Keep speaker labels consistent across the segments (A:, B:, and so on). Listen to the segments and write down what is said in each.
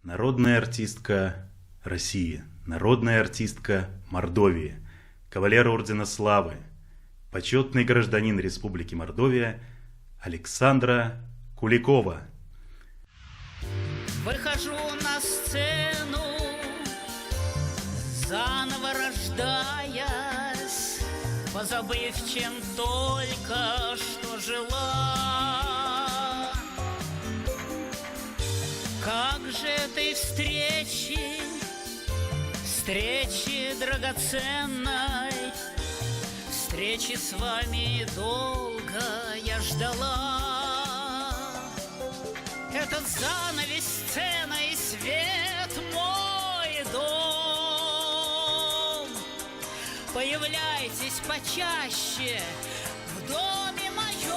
A: Народная артистка России, народная артистка Мордовии, кавалер Ордена Славы, почетный гражданин Республики Мордовия Александра Куликова.
B: Выхожу на сцену, заново рождаясь, позабыв, чем только что жила. Как же этой встречи драгоценной, встречи с вами долго я ждала. Этот занавес, сцена и свет мой дом. Появляйтесь почаще в доме моем.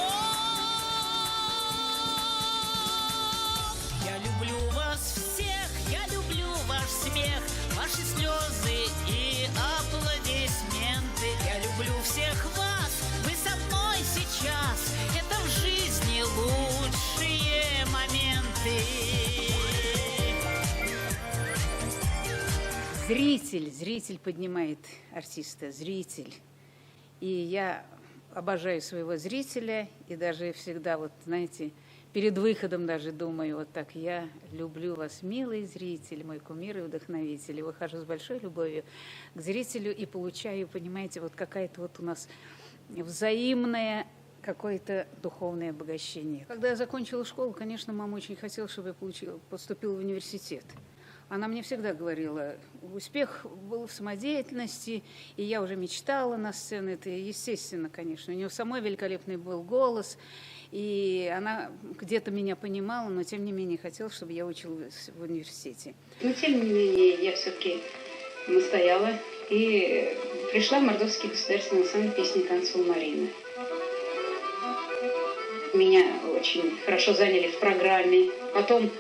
B: Я люблю вас всех, я люблю ваш смех, ваши слезы и аплодисменты. Я люблю всех вас, вы со мной сейчас, это в жизни лучшие моменты.
C: Зритель поднимает артиста, зритель. И я обожаю своего зрителя, и даже всегда, вот знаете, перед выходом даже думаю, вот так: я люблю вас, милый зритель, мой кумир и вдохновитель. И выхожу с большой любовью к зрителю и получаю, понимаете, вот какая-то вот у нас взаимное какое-то духовное обогащение. Когда я закончила школу, конечно, мама очень хотела, чтобы я поступила в университет. Она мне всегда говорила, успех был в самодеятельности, и я уже мечтала на сцене. Это естественно, конечно. У нее самой великолепный был голос, и она где-то меня понимала, но тем не менее хотела, чтобы я училась в университете.
D: Но тем не менее я все-таки настояла и пришла в Мордовский государственный ансамбль песни и танца Марины. Меня очень хорошо заняли в программе. Потом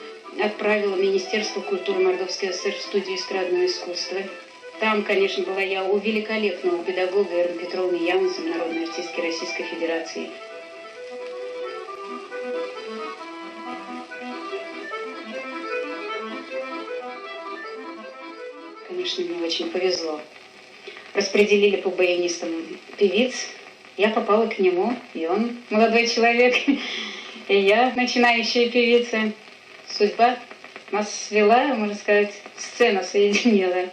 D: отправила Министерство культуры Мордовской ССР в студию эстрадного искусства. Там, конечно, была я у великолепного педагога Ирны Петровны Янзен, народной артистки Российской Федерации. Конечно, мне очень повезло. Распределили по баянистам певиц. Я попала к нему, и он молодой человек, и я начинающая певица. Судьба нас свела, можно сказать, сцена соединила.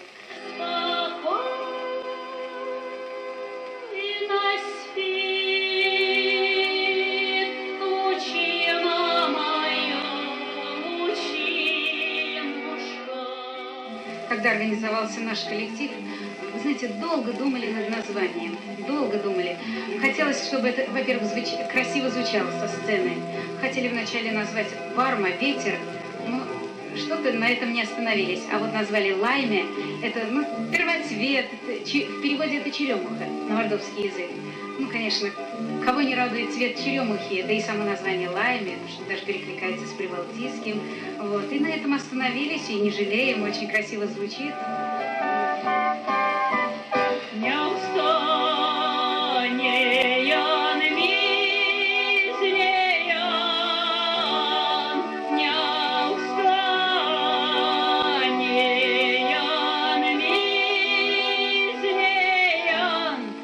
D: Когда организовался наш коллектив, вы знаете, долго думали над названием, долго думали. Хотелось, чтобы это, во-первых, красиво звучало со сцены. Хотели вначале назвать «Барма», «Ветер», но что-то на этом не остановились. А вот назвали «Лайме», это первоцвет, в переводе это черемуха на мордовский язык. Ну, конечно, кого не радует цвет черемухи, да и само название «Лайме», что даже перекликается с прибалтийским. Вот. И на этом остановились, и не жалеем, очень красиво звучит.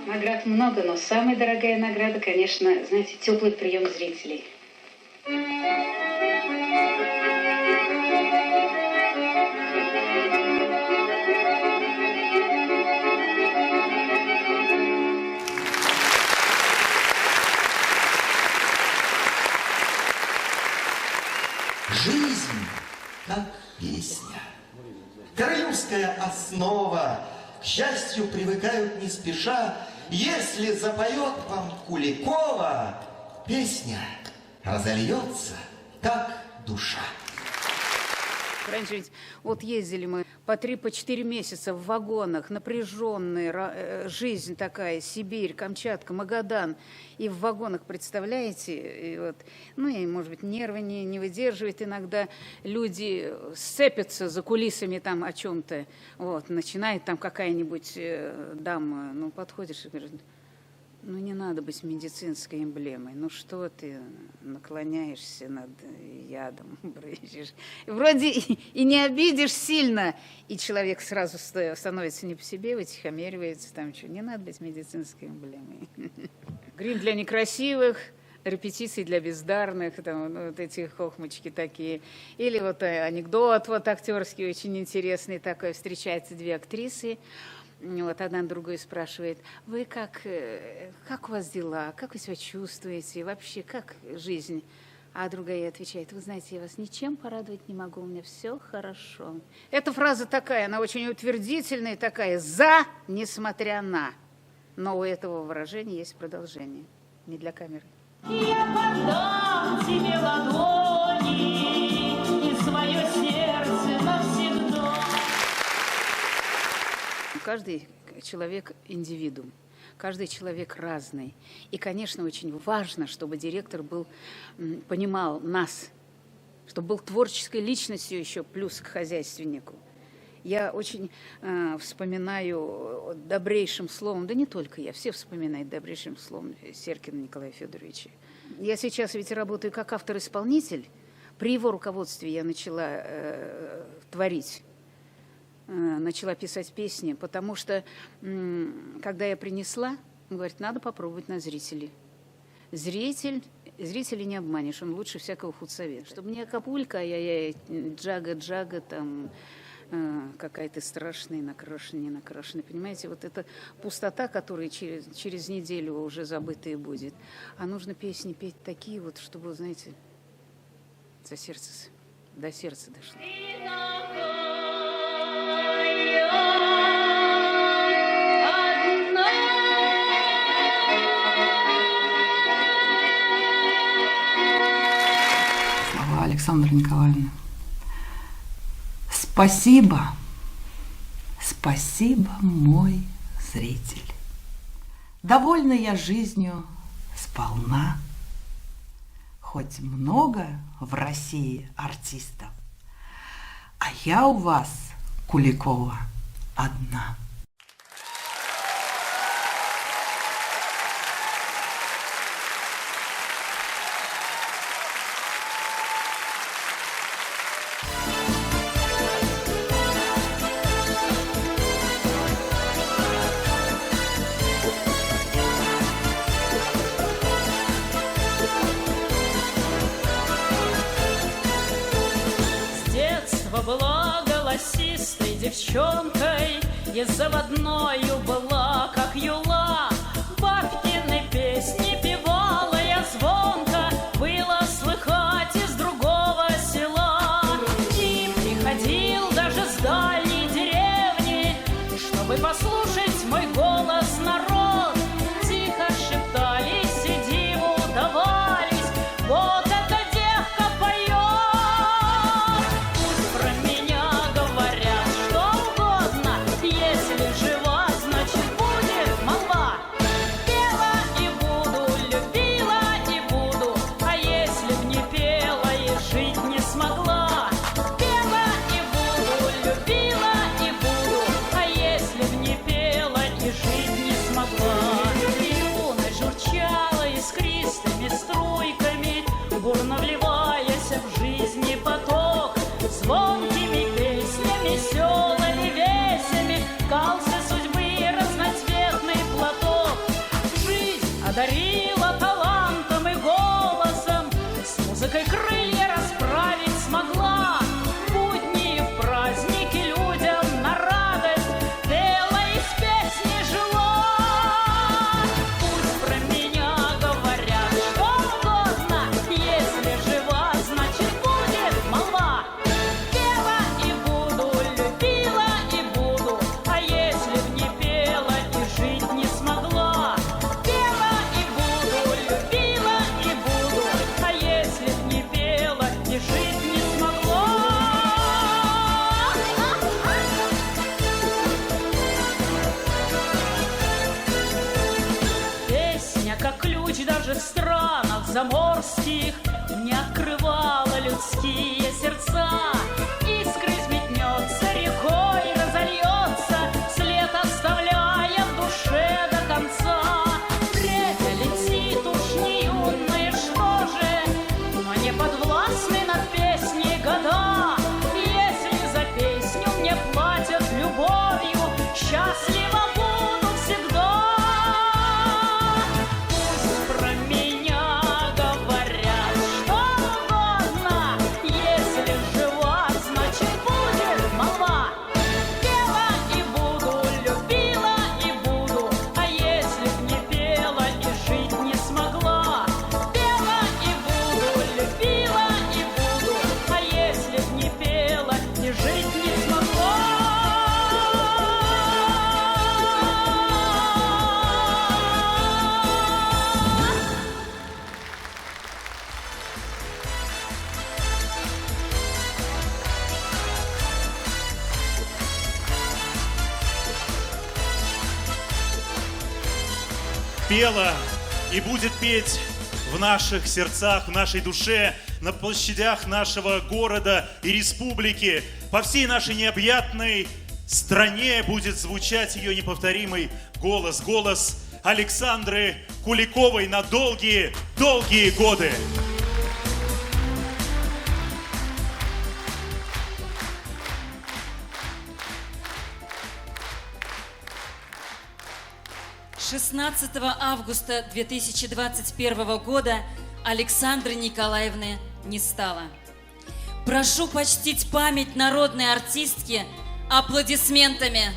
D: Наград много, но самая дорогая награда, конечно, знаете, теплый прием зрителей.
E: Жизнь как песня. Королевская основа. К счастью, привыкают не спеша. Если запоет вам Куликова, песня разольется, как душа.
C: Раньше ведь вот ездили мы по 3-4 месяца в вагонах, напряженная жизнь такая, Сибирь, Камчатка, Магадан. И в вагонах, представляете, и вот, ну и, может быть, нервы не выдерживают. Иногда люди сцепятся за кулисами там о чем-то. Вот, начинает там какая-нибудь дама, ну, подходишь и говорит: Ну, не надо быть медицинской эмблемой. Ну, что ты наклоняешься над ядом, брызжешь. Вроде и не обидишь сильно, и человек сразу становится не по себе, вытихомиривается, там что. Не надо быть медицинской эмблемой. Грим для некрасивых, репетиции для бездарных, там, ну, вот эти хохмочки такие. Или вот анекдот вот актерский очень интересный такой. Встречаются две актрисы. Вот одна другую спрашивает: вы как у вас дела, как вы себя чувствуете, вообще как жизнь? А другая ей отвечает: вы знаете, я вас ничем порадовать не могу, у меня все хорошо. Эта фраза такая, она очень утвердительная, такая: за, несмотря на. Но у этого выражения есть продолжение, не для камеры.
B: Я подам тебе ладони и свое сердце навсегда.
C: Каждый человек индивидуум, каждый человек разный. И, конечно, очень важно, чтобы директор понимал нас, чтобы был творческой личностью еще плюс к хозяйственнику. Я очень вспоминаю добрейшим словом, да не только я, все вспоминают добрейшим словом Серкина Николая Федоровича. Я сейчас ведь работаю как автор-исполнитель. При его руководстве я начала творить. Начала писать песни, потому что, когда я принесла, он говорит: надо попробовать на зрителей. Зрителей не обманешь, он лучше всякого худсовета. Чтобы не Акапулько, джага, там, какая-то страшная, накрашенная, не накрашенная. Понимаете, вот эта пустота, которая через неделю уже забытая будет. А нужно песни петь такие вот, чтобы, знаете, до сердца дошло.
F: Слова Александры Николаевны. Спасибо, мой зритель. Довольна я жизнью сполна. Хоть много в России артистов, а я у вас, Куликова, одна.
B: Была голосистой девчонкой, и заводною была, как юла. Бабкины песни певала я звонко, было слыхать из другого села. И приходил даже с дальней деревни, чтобы послушать мой голос народ. Тихо шептались и диву давались: вот эта девка поет. Бурно вливаясь в жизни поток, звонкими песнями, селами, весями кался судьбы разноцветный платок. Жизнь одарила талантом и голосом, с музыкой крылья расправить смогла. В будни и в праздники людям на радость пела, из песни жила. Пусть про меня говорят что угодно, если жива, значит будет молва. Пела и буду, любила и буду, а если б не пела и жить не смогла. Пела и буду, любила и буду, а если б не пела и жить не смогла. Песня, как ключ, даже в странах заморских не открывала людские сердца. Искрой взметнется, рекой разольется, след оставляя в душе до конца.
A: пела и будет петь в наших сердцах, в нашей душе, на площадях нашего города и республики. По всей нашей необъятной стране будет звучать ее неповторимый голос. Голос Александры Куликовой на долгие годы.
G: С 16 августа 2021 года Александры Николаевны не стало. Прошу почтить память народной артистки аплодисментами.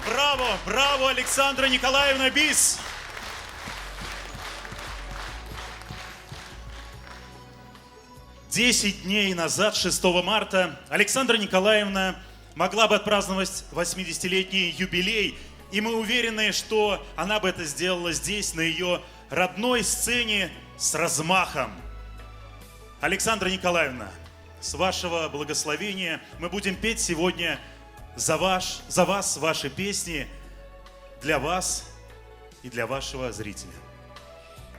A: Браво, браво, Александра Николаевна, бис! Десять дней назад, 6 марта, Александра Николаевна могла бы отпраздновать 80-летний юбилей, и мы уверены, что она бы это сделала здесь, на ее родной сцене, с размахом. Александра Николаевна, с вашего благословения мы будем петь сегодня за вас ваши песни, для вас и для вашего зрителя.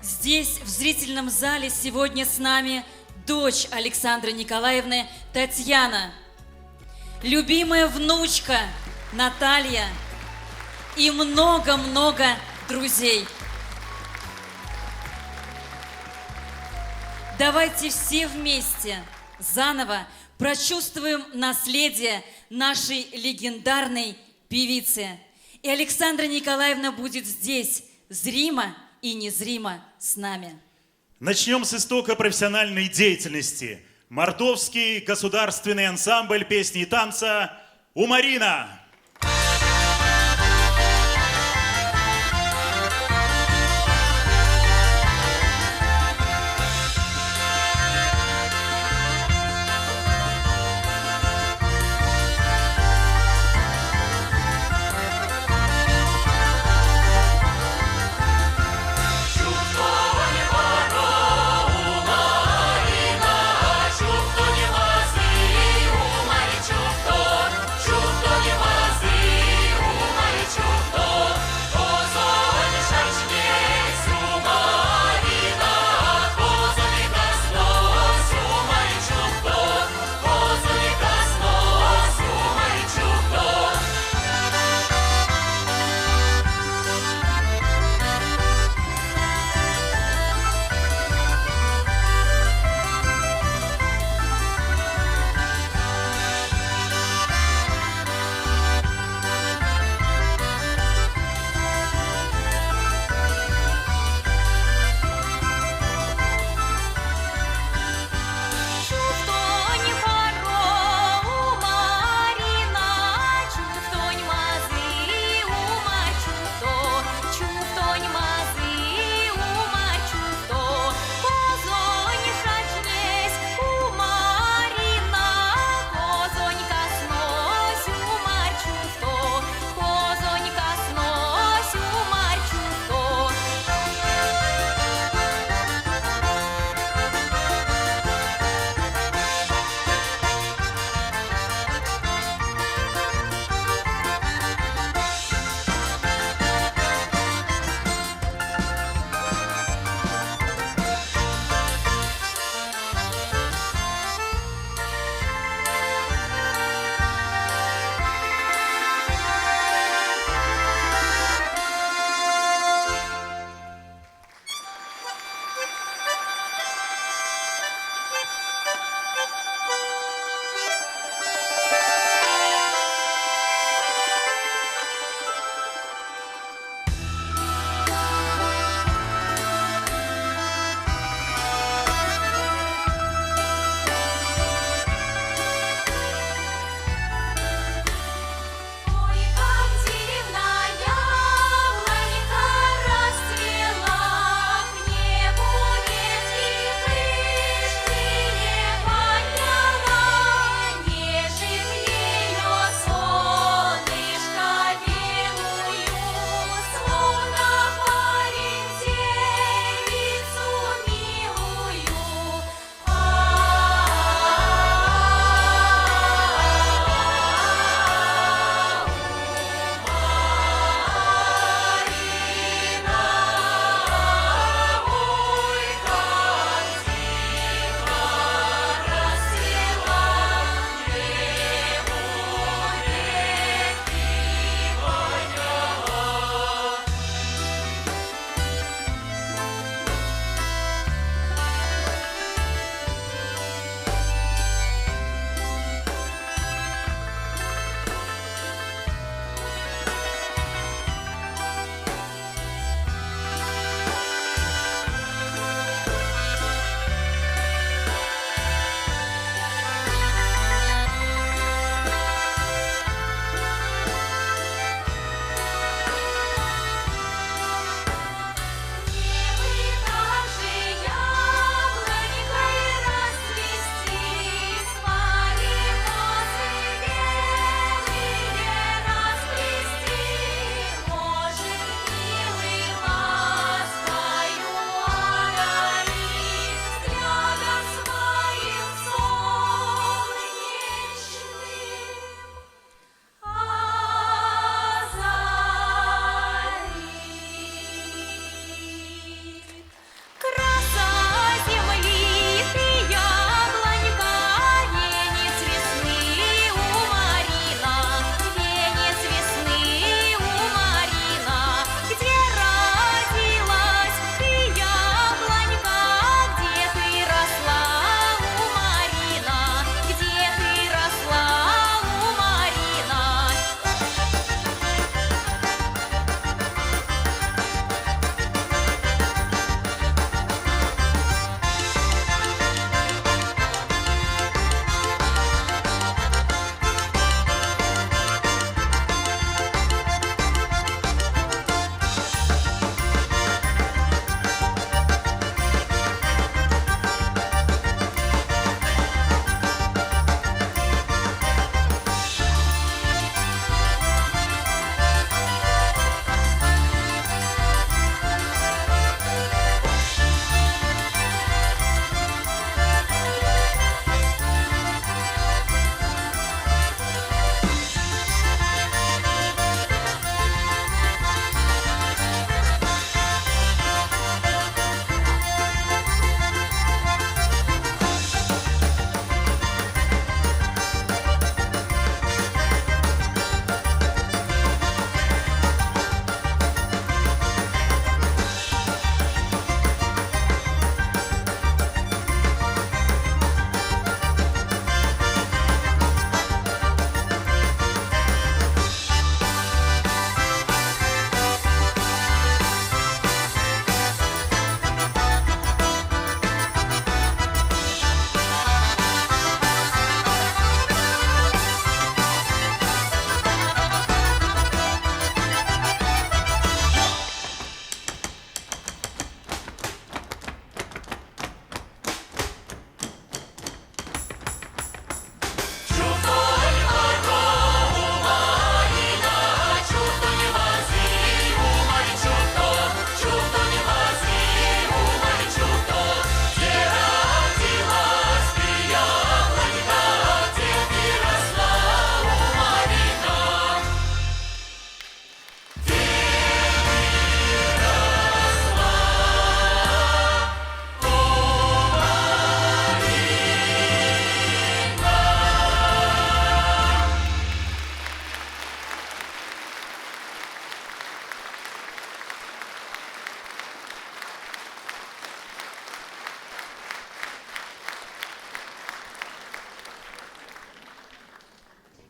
G: Здесь, в зрительном зале, сегодня с нами дочь Александры Николаевны Татьяна, любимая внучка Наталья и много-много друзей. Давайте все вместе заново прочувствуем наследие нашей легендарной певицы. И Александра Николаевна будет здесь, зримо и незримо с нами.
A: Начнем с истока профессиональной деятельности. Мордовский государственный ансамбль песни и танца «Умарина».
H: Чувство не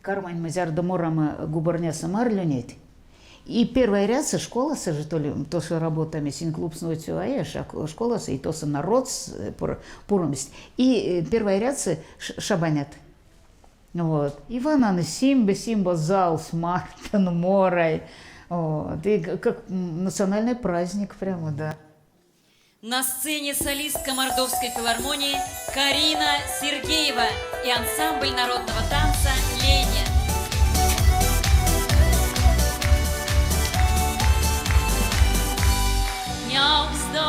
H: кармань мазярда морама губерняса марлюнет. И первая ряса школа, то ли, то, что работами синклуб снуется, а школа, и то, что народ, пуромость. И первая ряса шабанят. Вот. И вананы симба зал с Мартин Морой. Вот. И как национальный праздник прямо, да.
G: На сцене солистка Мордовской филармонии Карина Сергеева и ансамбль народного танца «Леня». Не обстанеян,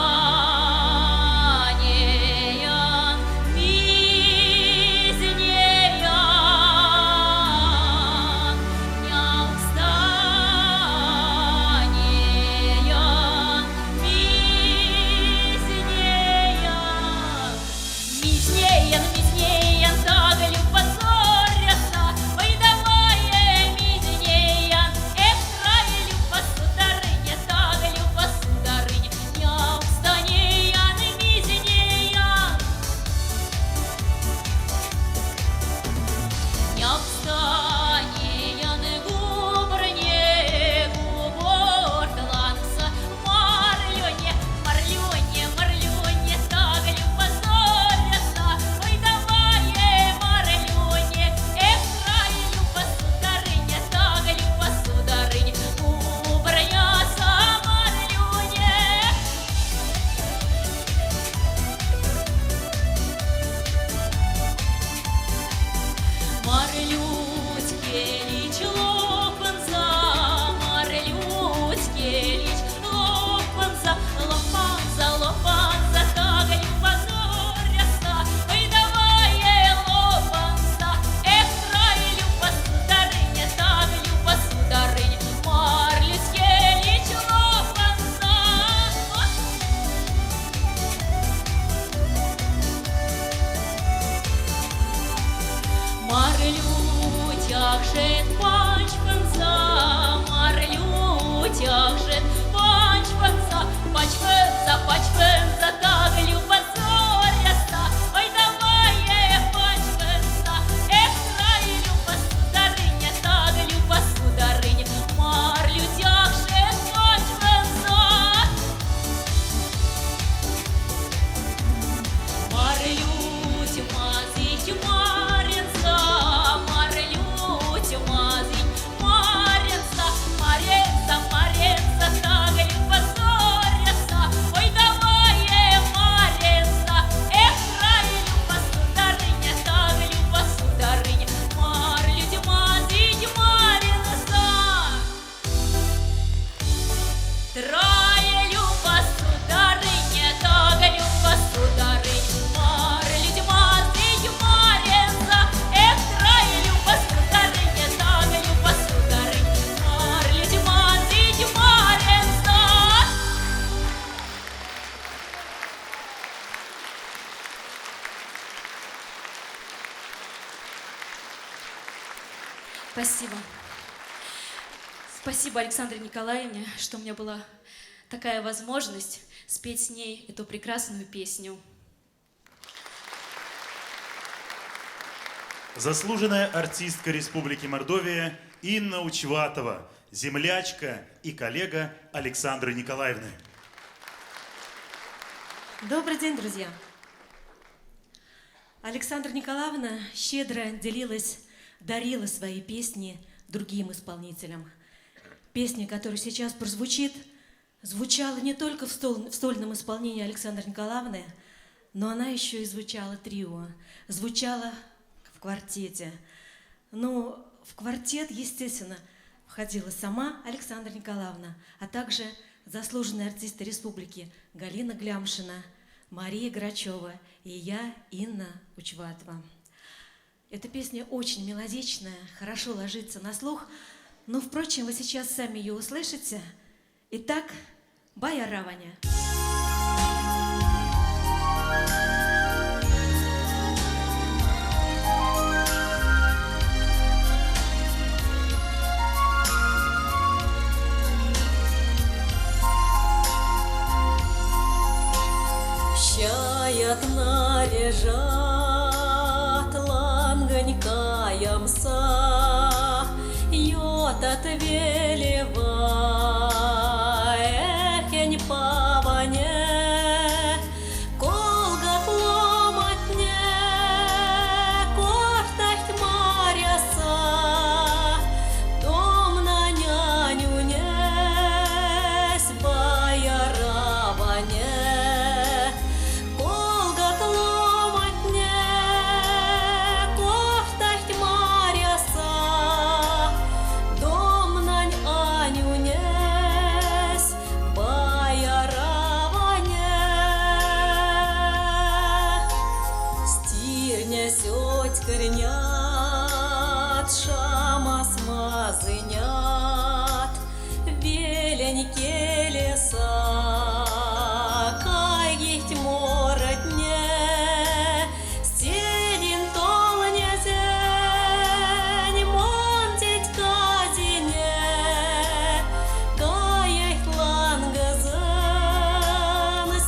G: мизнеян, не обстанеян, мизнеян, мизнеян, тагалю позоряса, ой, давай, мизнеян, эфраилю посударыня, тагалю посударыня, не обстанеян, мизнеян, не обстанеян, губрне, губортланца, марлёне, марлёне, марлёне, тагалю позоряса, ой, давай, марлёне, эфраилю посударыня, тагалю посударыня, губрняса, марлёне. Марлють келіч лопанза, марлють келіч лопанза, лопанза, лопанза, тагалю позоряса, ой, давай, лопанза, эфраилю посударыня, тагалю посударыня, марлють келіч лопанза. Марлютях жет пачпанза, марлютях жет пачпанза, пачпанза, пачпанза, тагалю позоряса, ой, давай, пачпанза, эфраилю посударыня, тагалю посударыня, марлютях жет пачпанза. Марлють мазить маринца, марлють мазить маринца, маринца, маринца, тагалю позоряса, ой, давай, маринца, эфраилю посударыня, тагалю посударыня, марлють мазить маринца. Траелю посударыня, тагалю посударыня, марлють мазить маринца, эфраилю посударыня, тагалю посударыня, марлють мазить маринца. Спасибо. Спасибо Александре Николаевне, что у меня была такая возможность спеть с ней эту прекрасную песню.
A: Заслуженная артистка Республики Мордовия Инна Учватова, землячка и коллега Александры Николаевны.
I: Добрый день, друзья! Александра Николаевна щедро дарила свои песни другим исполнителям. Песня, которая сейчас прозвучит, звучала не только в стольном исполнении Александры Николаевны, но она еще и звучала трио, звучала в квартете. Ну, в квартет, естественно, входила сама Александра Николаевна, а также заслуженные артисты республики Галина Глямшина, Мария Грачева и я, Инна Учватова. Эта песня очень мелодичная, хорошо ложится на слух, но, впрочем, вы сейчас сами ее услышите. Итак, Бая Раваня.
J: Щаят нарежат лангонька ямса. велева, эхень паване, колгат ломатне, коштать маряса, дом на няню несь бояраване, колгат ломатне, коштать маряса, дом на няню несь бояраване. Стирня сёть корнят, шама смазынят, веленьке леса, кайгить моротне, стенин толне зень, монтить казине, каять лангазын,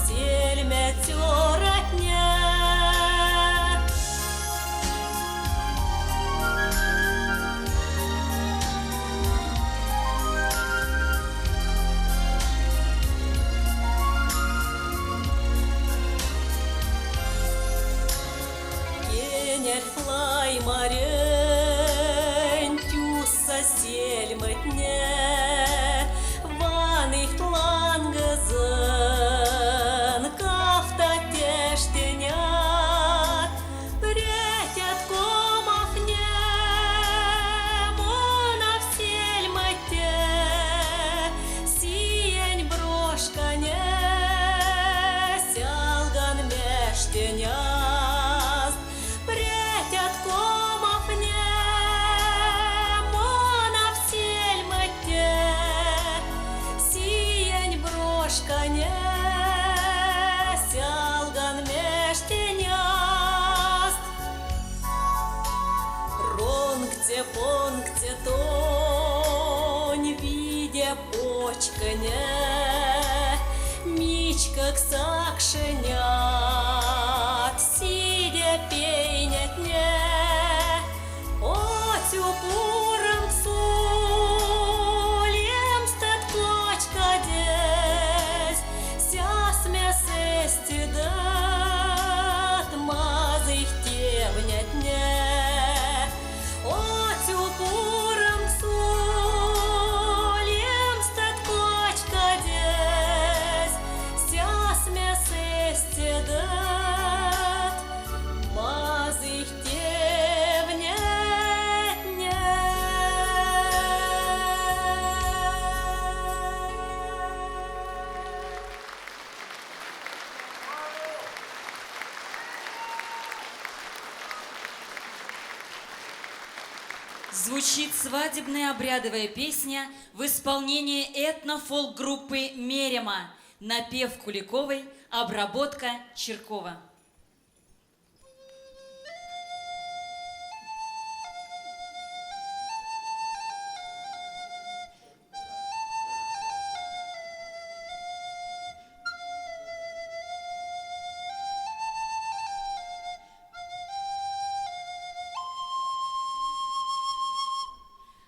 J: сельме тёратне. Кенер флай марен, тюса сельмытне, ваных тлангазын, кафта тештенят, претят комахне, мона в сельмыте, сиень брошкане, сялган мештенят, претят комахне, мона в сельмыте, сиень брошкане, сялган мештенят. Ронкте, понкте, тонь, видя почкане, мичка ксакшенят, сидя пейнятне, отю пуром ксулем стат кочка десь, сяс месестидат, мазых тевнятне, отю пуром ксулем стат кочка десь, сяс месестидат, мазых тевнятне.
K: Звучит свадебная обрядовая песня в исполнении этно-фолк-группы «Мерема». Напев Куликовой, обработка Чиркова.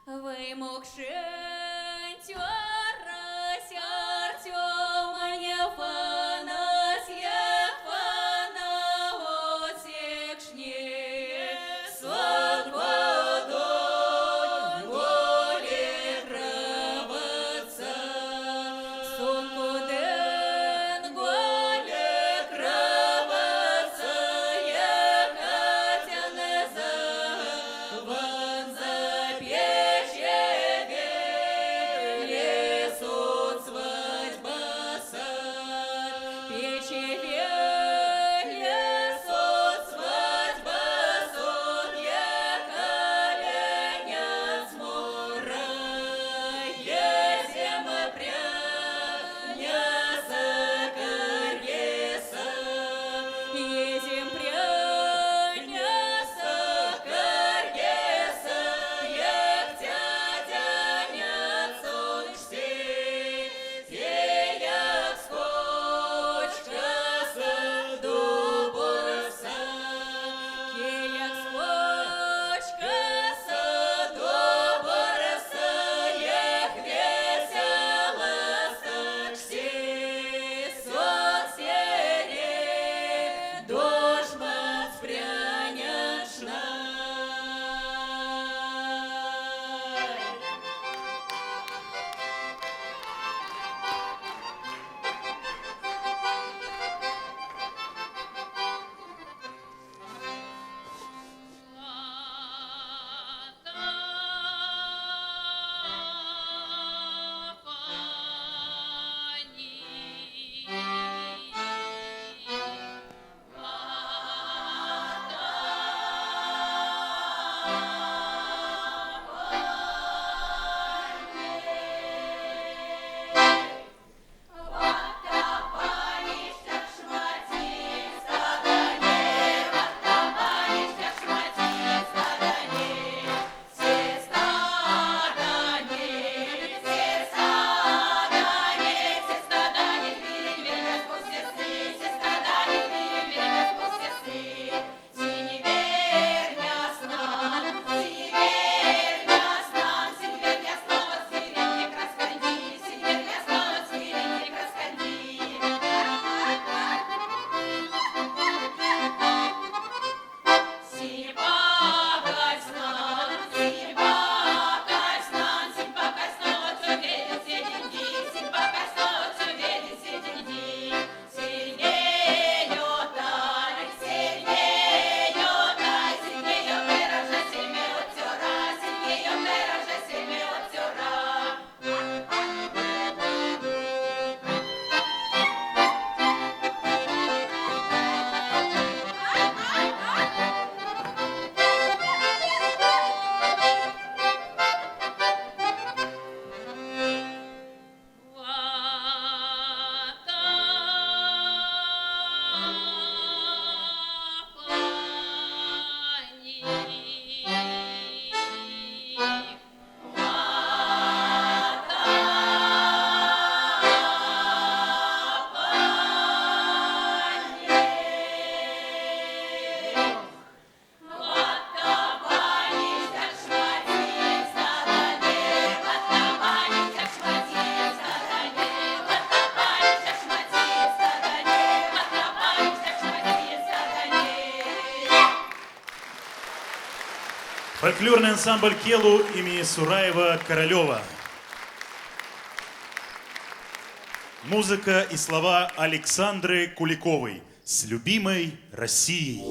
J: Вымокшень тёрась Артёма Ефанас, Ефана отекшне, свободой воле правоца, сонкуден воле правоца, ехать не заван запече лесут свадьба сад, пече лесут свадьба сад, ехали не смора, есем прям
A: Фольклорный ансамбль «Келу» имени Сураева Королева. Музыка и слова Александры Куликовой «С любимой Россией».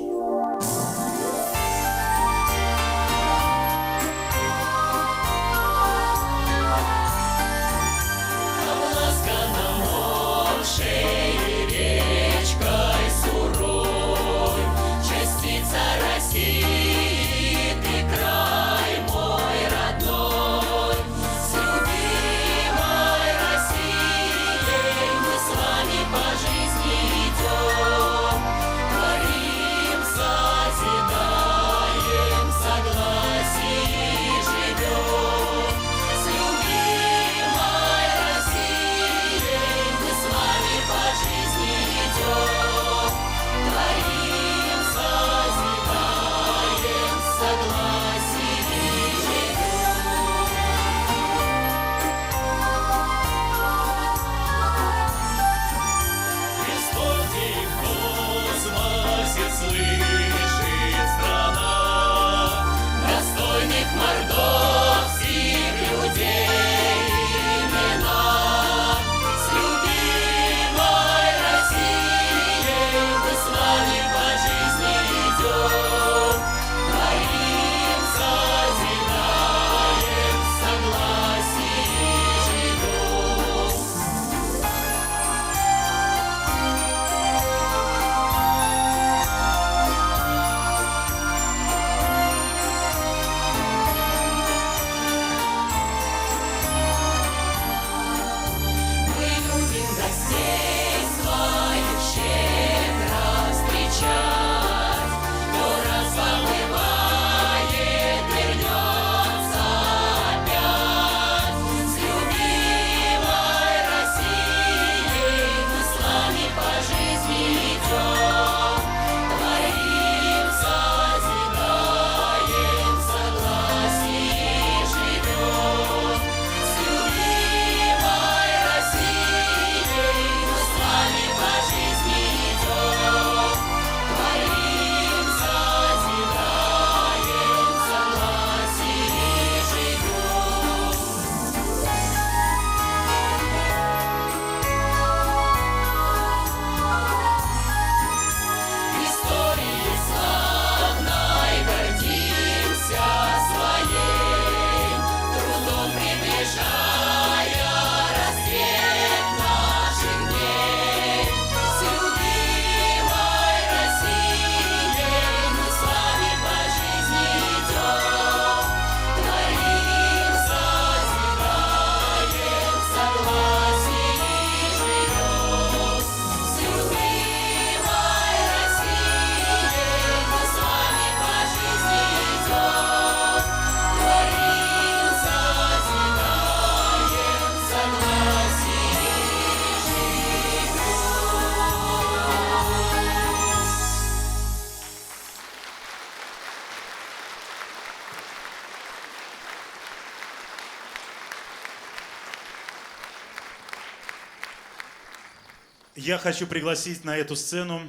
A: Я хочу пригласить на эту сцену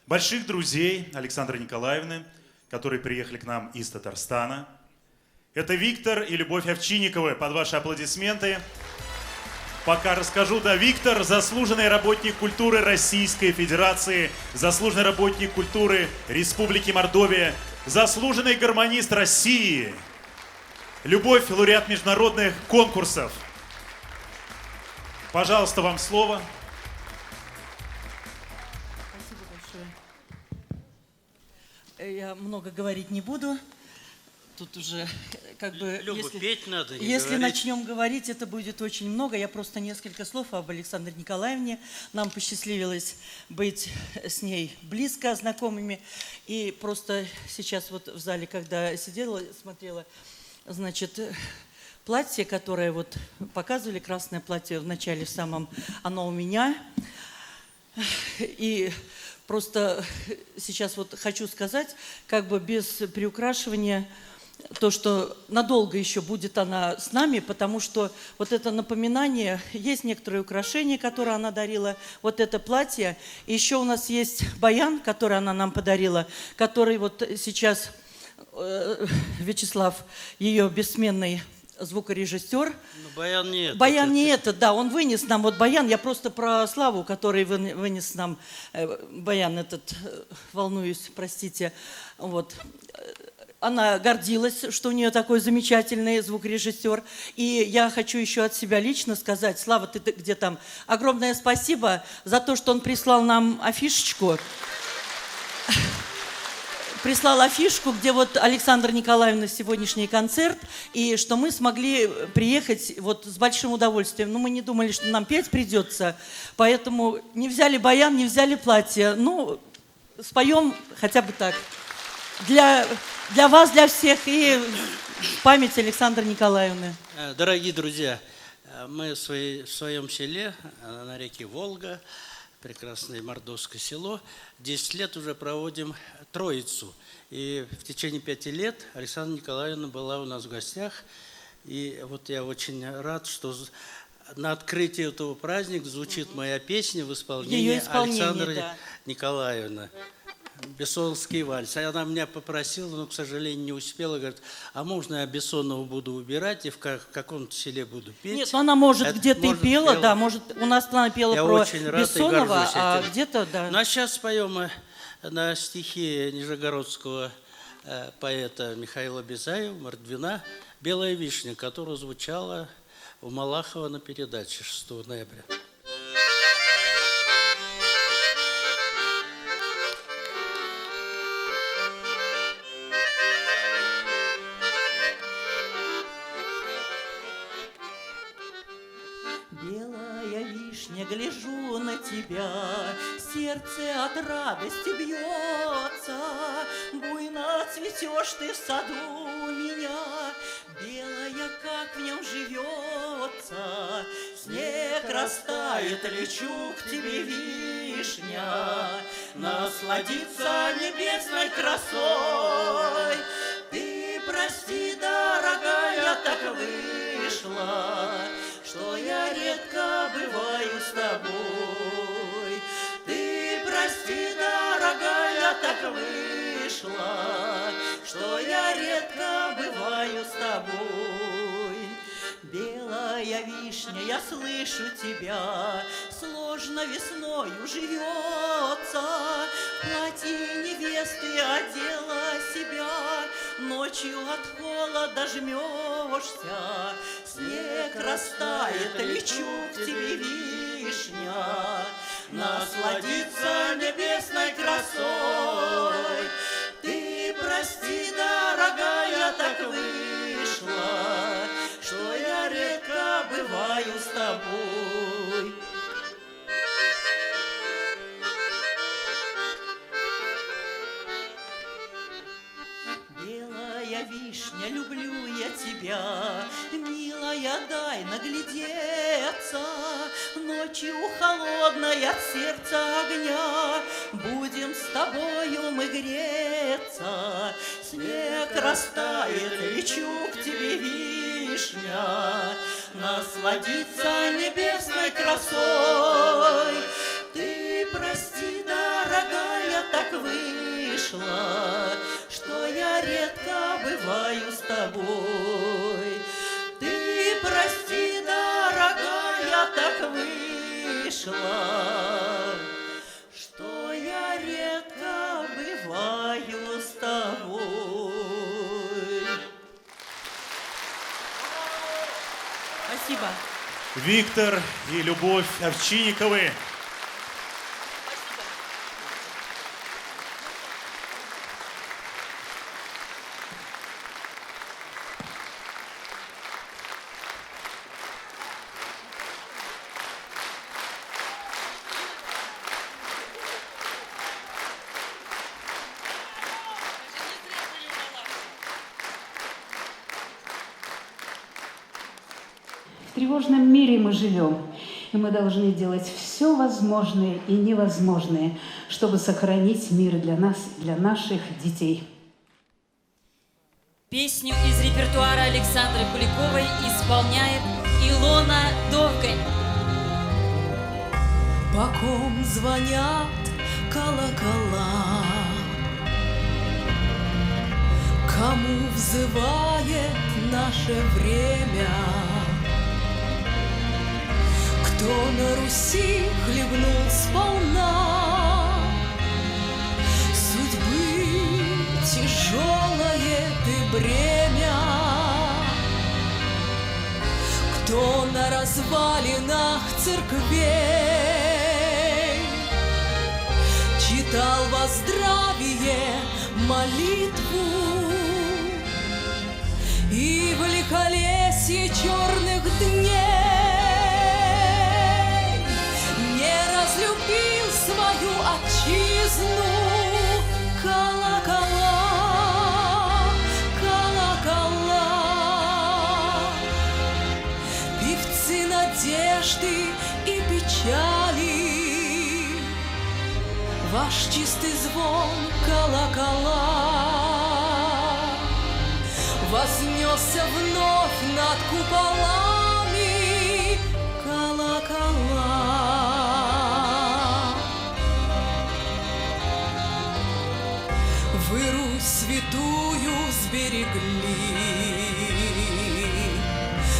A: больших друзей Александры Николаевны, которые приехали к нам из Татарстана. Это Виктор и Любовь Овчинниковы. Под ваши аплодисменты. Пока расскажу, да, Виктор – заслуженный работник культуры Российской Федерации, заслуженный работник культуры Республики Мордовия, заслуженный гармонист России. Любовь – лауреат международных конкурсов. Пожалуйста, вам слово.
L: Я много говорить не буду. Тут уже как бы...
M: Люба, петь надо, не
L: если
M: говорить.
L: начнем говорить, это будет очень много. Я просто несколько слов об Александре Николаевне. Нам посчастливилось быть с ней близко знакомыми. И просто сейчас вот в зале, когда сидела, смотрела, значит, платье, которое вот показывали, красное платье в начале в самом, оно у меня. И... Просто сейчас вот хочу сказать, как бы без приукрашивания, то, что надолго еще будет она с нами, потому что вот это напоминание, есть некоторые украшения, которые она дарила, вот это платье. И еще у нас есть баян, который она нам подарила, который вот сейчас Вячеслав, ее бессменный звукорежиссер.
M: Ну, баян не этот.
L: Баян не этот, да, он вынес нам вот баян. Я просто про Славу, который вынес нам баян этот, волнуюсь, простите. Вот. Она гордилась, что у нее такой замечательный звукорежиссер. И я хочу еще от себя лично сказать, Слава, ты где там? Огромное спасибо за то, что он прислал нам афишечку. Прислал афишку, где вот Александра Николаевна сегодняшний концерт, и что мы смогли приехать вот с большим удовольствием. Но мы не думали, что нам петь придется, поэтому не взяли баян, не взяли платье. Ну, споем хотя бы так. Для вас, для всех, и в память Александры Николаевны.
M: Дорогие друзья, мы в своем селе на реке Волга, прекрасное Мордовское село, 10 лет уже проводим Троицу. И в течение 5 лет Александра Николаевна была у нас в гостях. И вот я очень рад, что на открытии этого праздника звучит моя песня в исполнении Александры Николаевны. Бессоновский вальс. Она меня попросила, но, к сожалению, не успела. Говорит, а можно я Бессонова буду убирать и в каком-то селе буду петь?
L: Нет, ну она может где-то и пела, да, может, у нас она пела
M: я
L: про
M: очень рад
L: Бессонова, а где-то, да.
M: Ну, а сейчас споем на стихи нижегородского поэта Михаила Безаева, Мордвина, «Белая вишня», которая звучала у Малахова на передаче 6 ноября.
L: Белая вишня, гляжу на тебя, сердце от радости бьется. Буйно цветешь ты в саду у меня, белая, как в нем живется. Снег растает, лечу к тебе, вишня, насладиться небесной красой. Ты прости, дорогая, так вышло, что я редко бываю с тобой. Ты прости, дорогая, так вышло, что я редко бываю с тобой. Белая вишня, я слышу тебя, сложно весною живется. Платье невесты одела себя, ночью от холода жмешься. Снег растает, лечу к тебе, вишня, насладиться небесной красой. Ты прости, дорогая, так вышло, что я редко бываю с тобой. Белая вишня, люблю я тебя, милая, дай наглядеться. Ночью холодной от сердца огня будем с тобою мы греться. Снег растает, лечу к тебе, вишня, насладиться небесной красой. Ты прости, дорогая, так вышло, что я редко бываю с тобой. Ты прости, дорогая, так вышло, что я редко бываю с тобой. Спасибо.
A: Виктор и Любовь Овчинниковы.
C: В тревожном мире мы живем, и мы должны делать все возможное и невозможное, чтобы сохранить мир для нас, для наших детей.
K: Песню из репертуара Александры Куликовой исполняет Илона Довгань.
I: По ком звонят колокола,
J: Кому взывает наше время? Кто на Руси хлебнул сполна судьбы тяжелое ты бремя? Кто на развалинах церквей читал во здравие молитву и в лихолесье черных дней не разлюбил свою отчизну? Колокола, колокола, певцы надежды и печали, ваш чистый звон колокола вознесся вновь над куполами. Колокола, вы Русь святую сберегли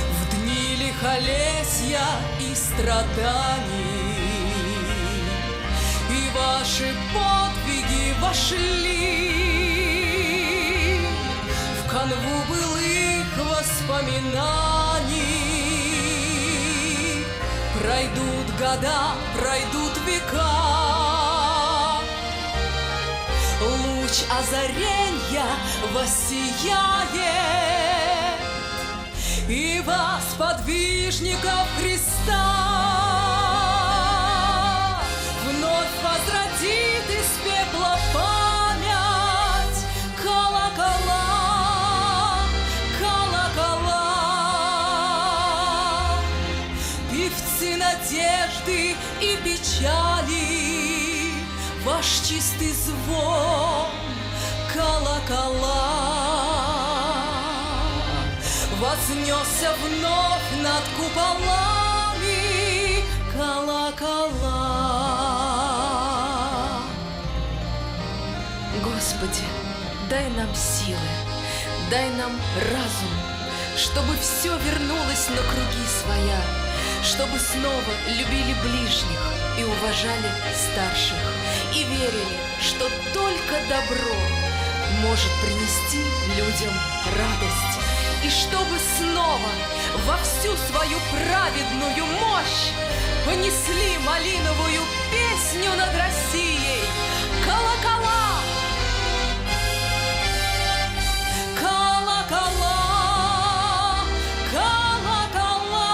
J: в дни лихолесья и страданий, и ваши подвиги вошли в канву былых воспоминаний. Пройдут года, пройдут века, луч озаренья воссияет, и вас, подвижников Христа, вновь возродит из пепла память. Колокола, колокола, певцы надежды и печали, ваш чистый звон колокола вознесся вновь над куполами. Колокола.
N: Господи, дай нам силы, дай нам разум, чтобы все вернулось на круги своя, чтобы снова любили ближних и уважали старших, и верили, что только добро может принести людям радость, и чтобы снова во всю свою праведную мощь понесли малиновую песню над Россией. Колокола! Колокола! Колокола!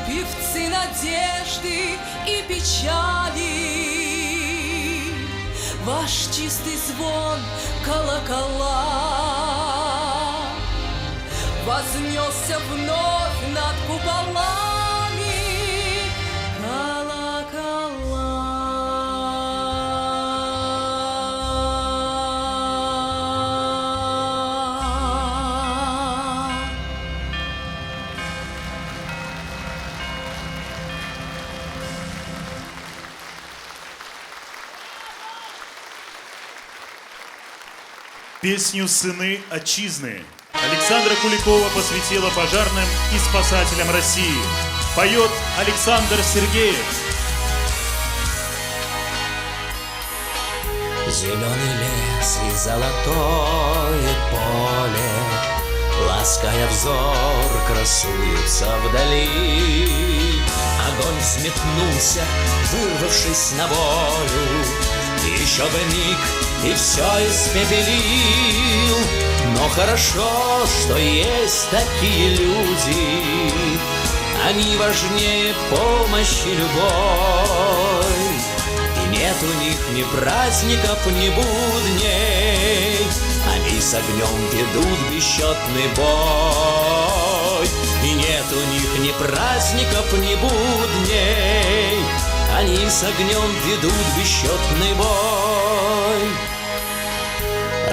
N: Певцы надежды и печали, ваш чистый звон колокола вознесся вновь над куполами. Колокола.
A: Песню «Сыны отчизны» Александра Куликова посвятила пожарным и спасателям России. Поет Александр Сергеев.
O: Зеленый лес и золотое поле, лаская взор, красуются вдали. Огонь взметнулся, вырвавшись на волю, еще бы миг и все испепелил. Но хорошо, что есть такие люди, они важнее помощи любой. И нет у них ни праздников, ни будней, они с огнем ведут бесчетный бой. И нет у них ни праздников, ни будней, они с огнем ведут бесчетный бой.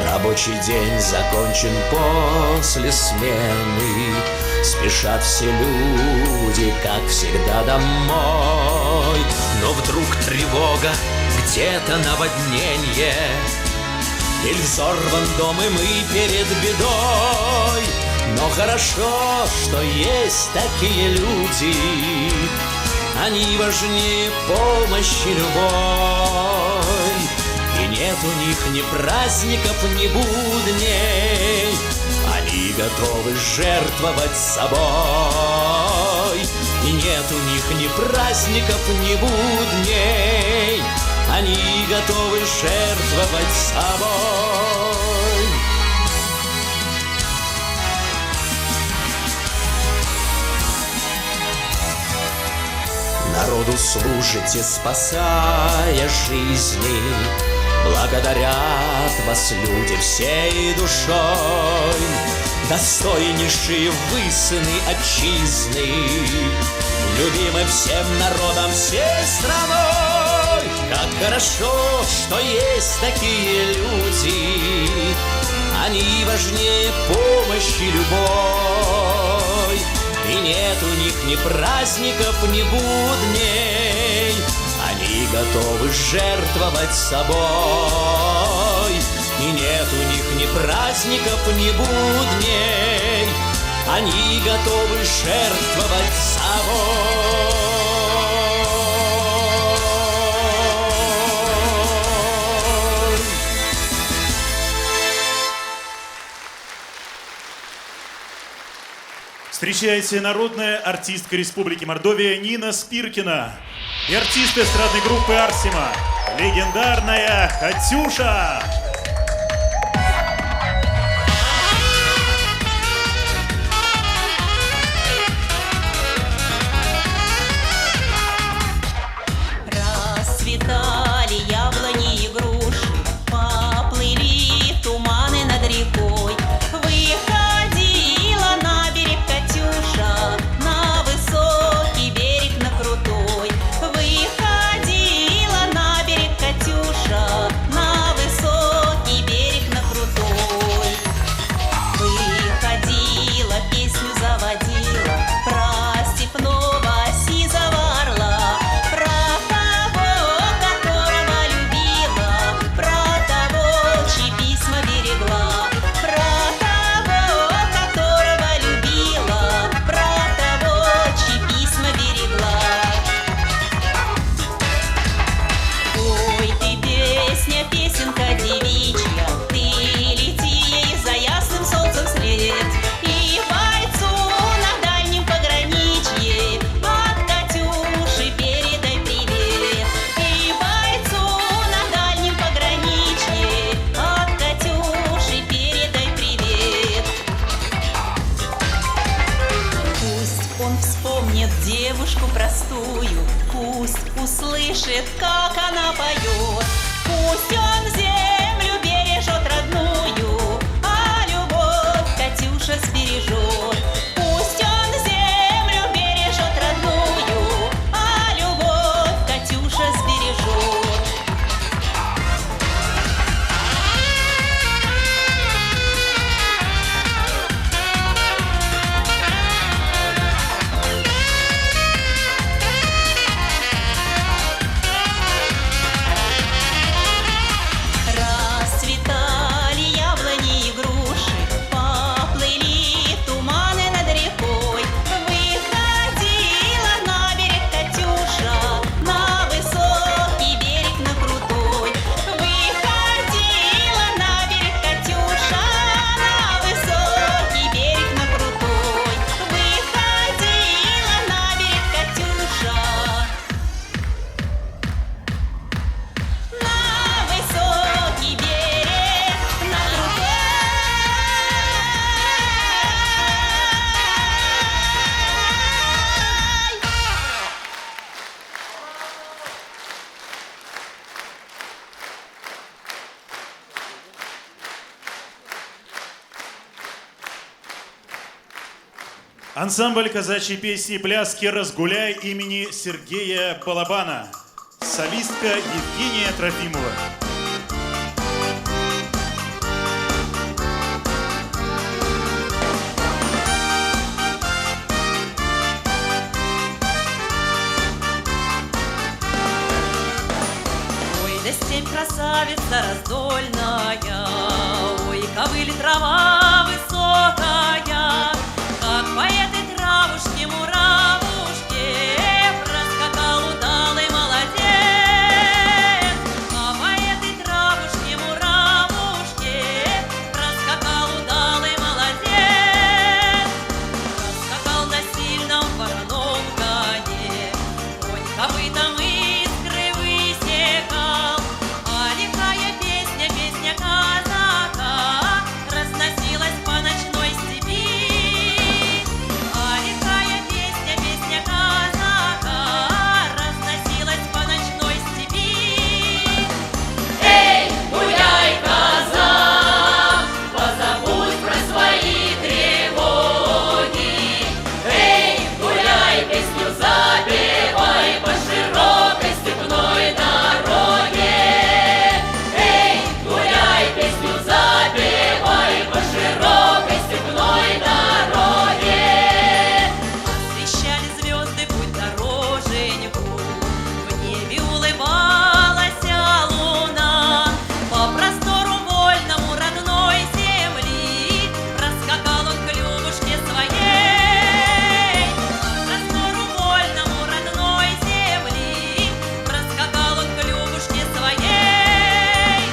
O: Рабочий день закончен после смены, спешат все люди, как всегда, домой. Но вдруг тревога, где-то наводнение, Или взорван дом, и мы перед бедой. Но хорошо, что есть такие люди, они важнее помощи любой. И нет у них ни праздников, ни будней, они готовы жертвовать собой. И нет у них ни праздников, ни будней, они готовы жертвовать собой. Народу служите, спасая жизни, благодарят вас люди всей душой. Достойнейшие вы, сыны отчизны, любимы всем народом, всей страной. Как хорошо, что есть такие люди, они важнее помощи любой. И нет у них ни праздников, ни будней, они готовы жертвовать собой. И нет у них ни праздников, ни будней, они готовы жертвовать собой.
A: Встречайте, народная артистка Республики Мордовия Нина Спиркина и артисты эстрадной группы «Арсима», легендарная Катюша.
B: Расцветали яблони и груши, поплыли туманы над рекой. Выходила на берег Катюша, на высокий берег, на крутой. Выходила на берег Катюша, на высокий берег, на крутой. Выходила, песню заводила про степного сизого орла, про того, которого любила, про того, чьи письма берегла, про того, которого любила, про того, чьи письма берегла. Ой, ты песня, песенка девичья, ты лети за ясным солнцем вслед, и бойцу на дальнем пограничье от Катюши передай привет. И бойцу на дальнем пограничье от Катюши передай привет. Пусть он вспомнит девушку простую, пусть услышит, как она поет. Пусть он землю бережет родную, а любовь Катюша сбережет. Пусть он землю бережет родную, а любовь Катюша сбережет. Расцветали яблони и груши, поплыли туманы над рекой. Выходила на берег Катюша, на высокий берег, на крутой. Выходила на берег Катюша, на высокий берег, на крутой. Выходила на берег Катюша, на высокий берег, на крутой.
A: Ансамбль казачьей песни и пляски «Разгуляй» имени Сергея Балабана. Солистка Евгения Трофимова.
B: Ой, да с
I: сеть красавица раздольная, ой, ковыли трава высокая, как по этой травушке-муравушке проскакал удалый молодец. А по этой травушке-муравушке проскакал удалый молодец. Проскакал на сильном вороном коне, конь копытом искры высекал, а лихая песня, песня казака разносилась по ночной степи. А лихая песня, песня казака разносилась по ночной степи.
J: Эй, гуляй, казак, позабудь про свои тревоги. Эй, гуляй, песню запевай по широкой степной дороге. Эй, гуляй, песню запевай по широкой степной дороге.
I: Освещали звезды путь дороженьку, в небе улыбалась луна. По простору вольному родной земли проскакал он к Любушке своей. По простору вольному родной земли проскакал он к Любушке своей.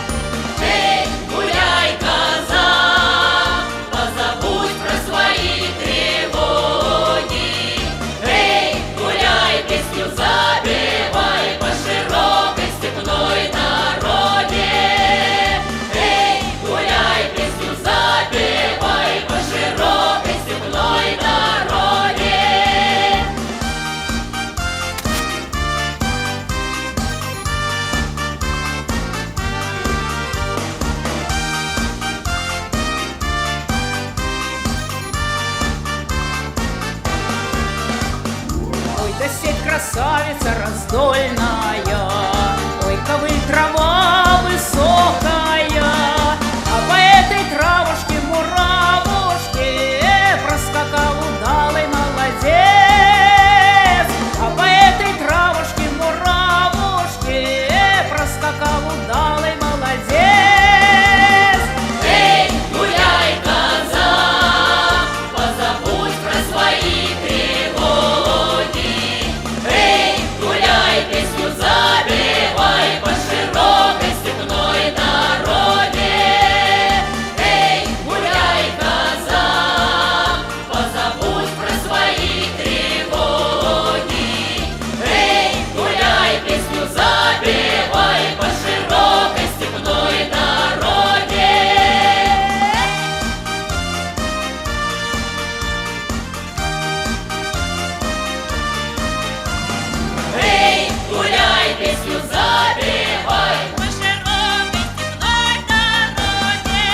J: Эй, гуляй, казак, позабудь про свои тревоги. Эй, гуляй, песню запевай по широкой степной дороге. Эй, гуляй, песню запевай по широкой степной дороге.
H: Ой, да сеть красавица раздольная, ой, ковыль трава высокая, а по этой травушке-муравушке проскакал удалый молодец. А по этой травушке-муравушке проскакал удалый молодец.
J: Эй, гуляй, казак, позабудь про свои тревоги. Эй, гуляй, песню запевай по широкой степной дороге. Эй, гуляй, казак, позабудь про свои тревоги. Эй, гуляй, песню запевай по широкой степной дороге. Эй, гуляй, песню запевай
I: По широкой степной дороге.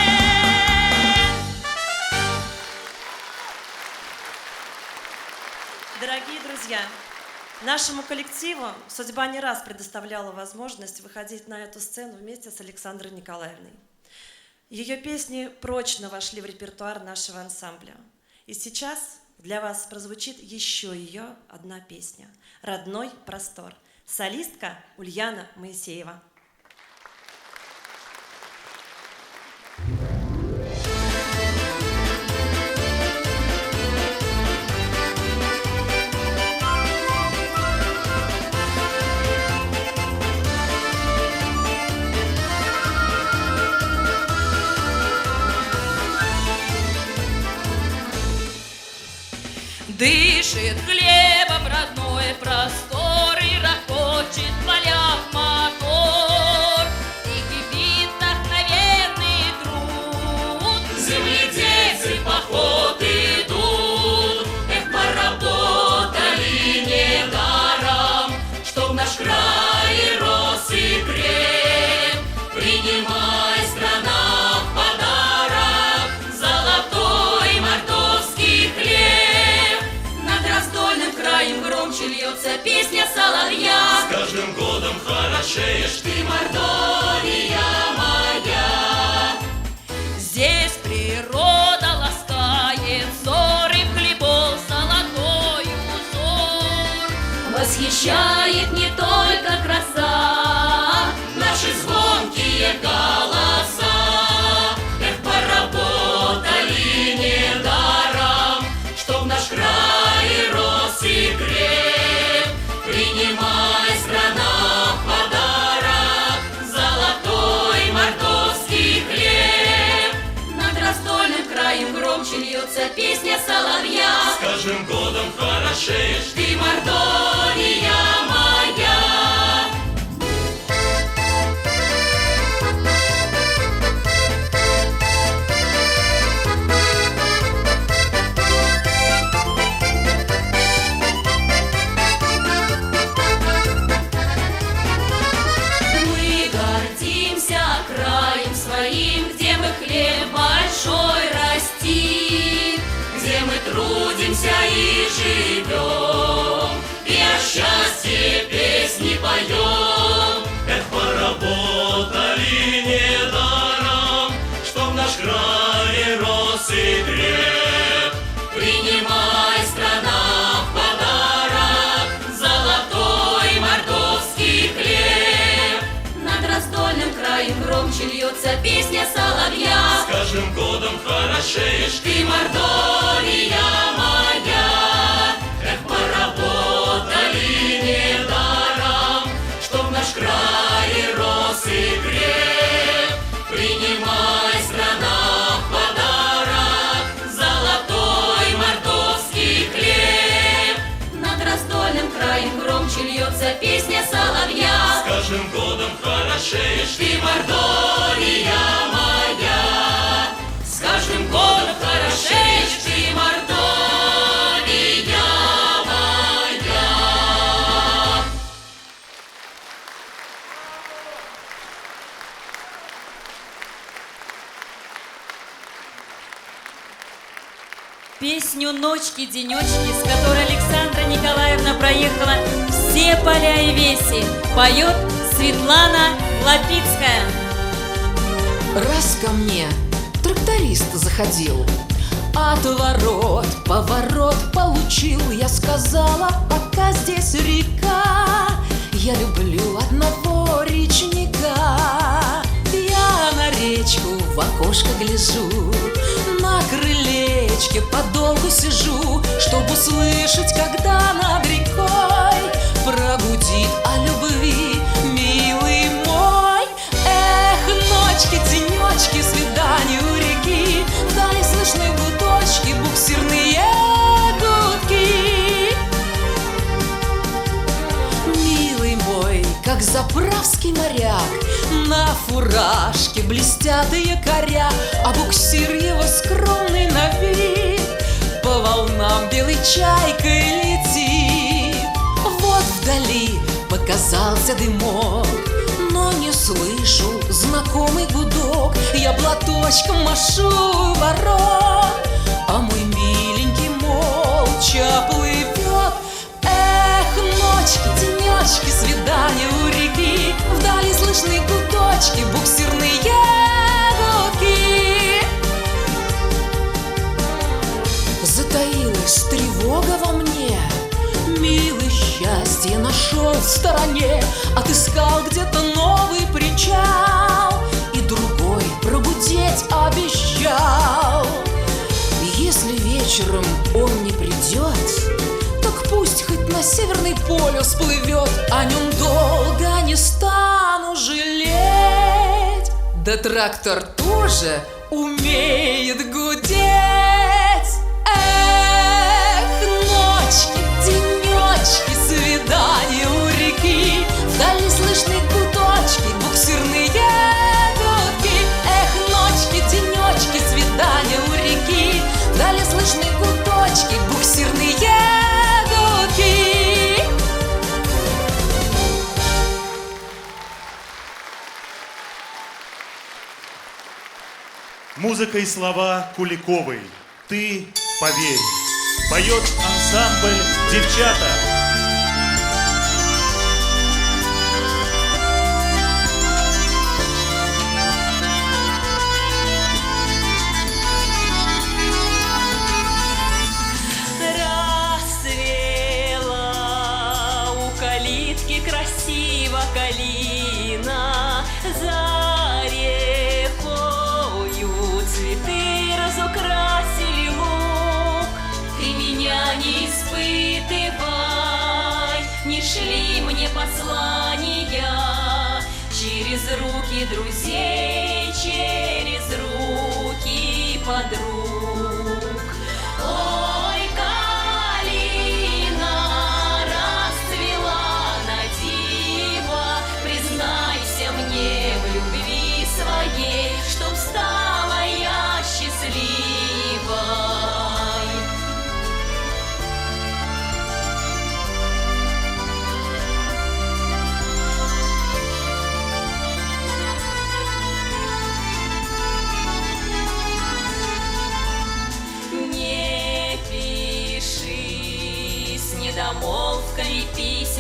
P: Дорогие друзья, нашему коллективу судьба не раз предоставляла возможность выходить на эту сцену вместе с Александрой Николаевной. Ее песни прочно вошли в репертуар нашего ансамбля. И сейчас для вас прозвучит еще ее одна песня «Родной простор». Солистка Ульяна Моисеева.
K: Дышит хлебом родной простор и ракочет в полях мотор, и кипит вдохновенный труд.
J: Земледельцы в поход идут, эх, поработали недаром, чтоб наш край рос и креп. Принимай, страна, в подарок золотой мордовский хлеб. Над раздольным краем громче льется песня соловья. С каждым годом хорошеешь ты, Мордовия моя.
K: Здесь природа ласкает взоры в хлебов золотой узор.
J: Восхищает не только краса, наши звуки. каждым годом хорошеешь. Ты Мордовия моя.
N: Мы гордимся краем своим, где мы хлеб большой растим,
J: Где мы трудимся и живем, и о счастье песни поем. Эх, поработали недаром, чтоб наш край рос и креп. Принимай, страна, в подарок золотой мордовский хлеб.
N: над раздольным краем громче льется песня соловья.
J: С каждым годом хорошеешь ты, Мордовия моя. Эх, поработали недаром, чтоб наш край рос и креп. Принимай, страна, в подарок золотой мордовский хлеб.
N: Над раздольным краем громче льется песня соловья.
J: С каждым годом хорошеешь ты, Мордовия моя. С каждым годом хорошеешь ты, Мордовия моя.
K: Песню «Ночки-денечки», с которой Александра Николаевна проехала все поля и веси, поет Светлана Лапицкая.
Q: Раз ко мне тракторист заходил, отворот, поворот получил. Я сказала, пока здесь река, я люблю одного речника. Я на речку в окошко гляжу, на крылечке подолгу сижу, чтобы услышать, когда над рекой пробудит о любви милый мой. Эх, ночки, денечки, свидания у реки, вдали слышны гудочки, буксирные гудки. Милый мой, как заправский моряк, на фуражке блестят якоря, а буксир его скромный на вид по волнам белой чайкой летит. Вот вдали показался дымок, но не слышу знакомый гудок. Я платочком машу у ворот, а мой миленький молча плывет. Эх, ночки, денечки, свидания у реки, вдали слышны гудочки, буксирные гудки. Затаилась тревога во мне, милый, счастье нашел в стороне, отыскал где-то новый причал и другой пробудеть обещал. Если вечером он не придет, так пусть хоть на Северный полюс плывет, о нем долго не стану жалеть. Да трактор тоже умеет гудеть. Эх, ночки, денечки, свидания у реки, вдали слышны гудочки, буксирные гудки. Эх, ночки, денечки, свидания у реки, вдали слышны гудочки, буксирные гудки.
A: Музыка и слова Куликовой. Ты поверь. Поет ансамбль «Девчата».
N: Расцвела у калитки красиво калина, за рекою цветы разукрасили луг. Ты меня не испытывай, не шли мне послания через руки друзей, через руки подруг. Ой,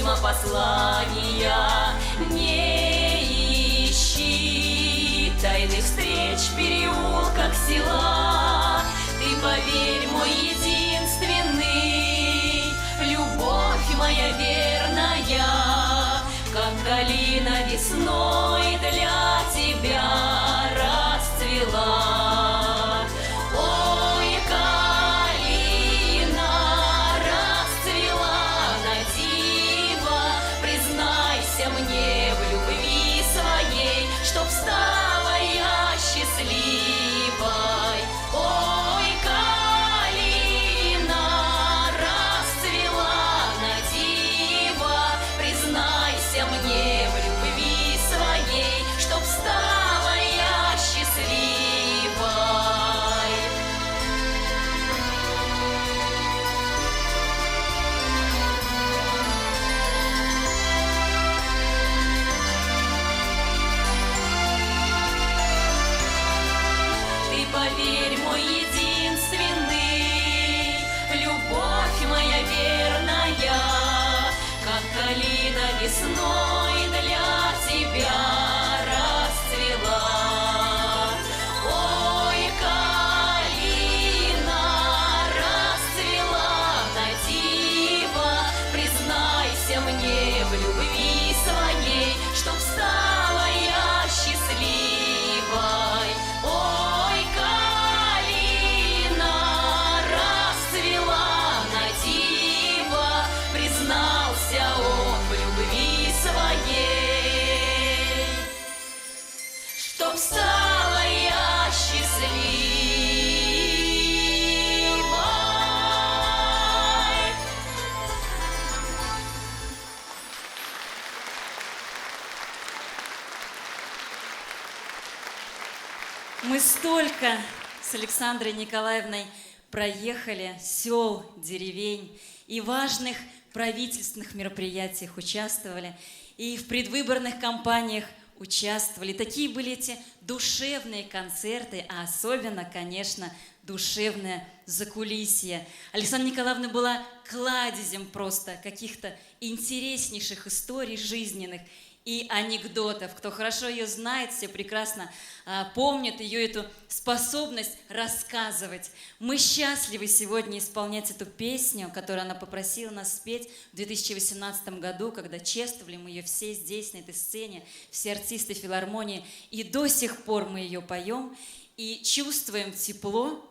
N: письма, послания. Не ищи тайных встреч в переулках села. Ты поверь, мой единственный, любовь моя верная, как калина весной для тебя расцвела. Ой, калина расцвела на диво, признайся мне в любви своей, чтоб стала я счастливой. Ой, калина расцвела на диво, признайся мне в любви своей, чтоб стала я счастливой. Ты поверь, мой единственный, любовь моя верная, как калина весной для тебя расцвела. Ой, калина расцвела на диво, признайся мне в любви своей, чтоб стала я счастливой. Ой, калина расцвела на диво, признался он в любви своей, чтоб стала я счастливой.
K: Мы столько с Александрой Николаевной проехали сел, деревень и важных правительственных мероприятиях участвовали, и в предвыборных кампаниях участвовали. Такие были эти душевные концерты, а особенно, конечно, душевное закулисье. Александра Николаевна была кладезем просто каких-то интереснейших историй жизненных и анекдотов. Кто хорошо ее знает, все прекрасно помнят ее эту способность рассказывать. Мы счастливы сегодня исполнять эту песню, которую она попросила нас спеть в 2018 году, когда чествовали мы ее все здесь, на этой сцене, все артисты филармонии. И до сих пор мы ее поем и чувствуем тепло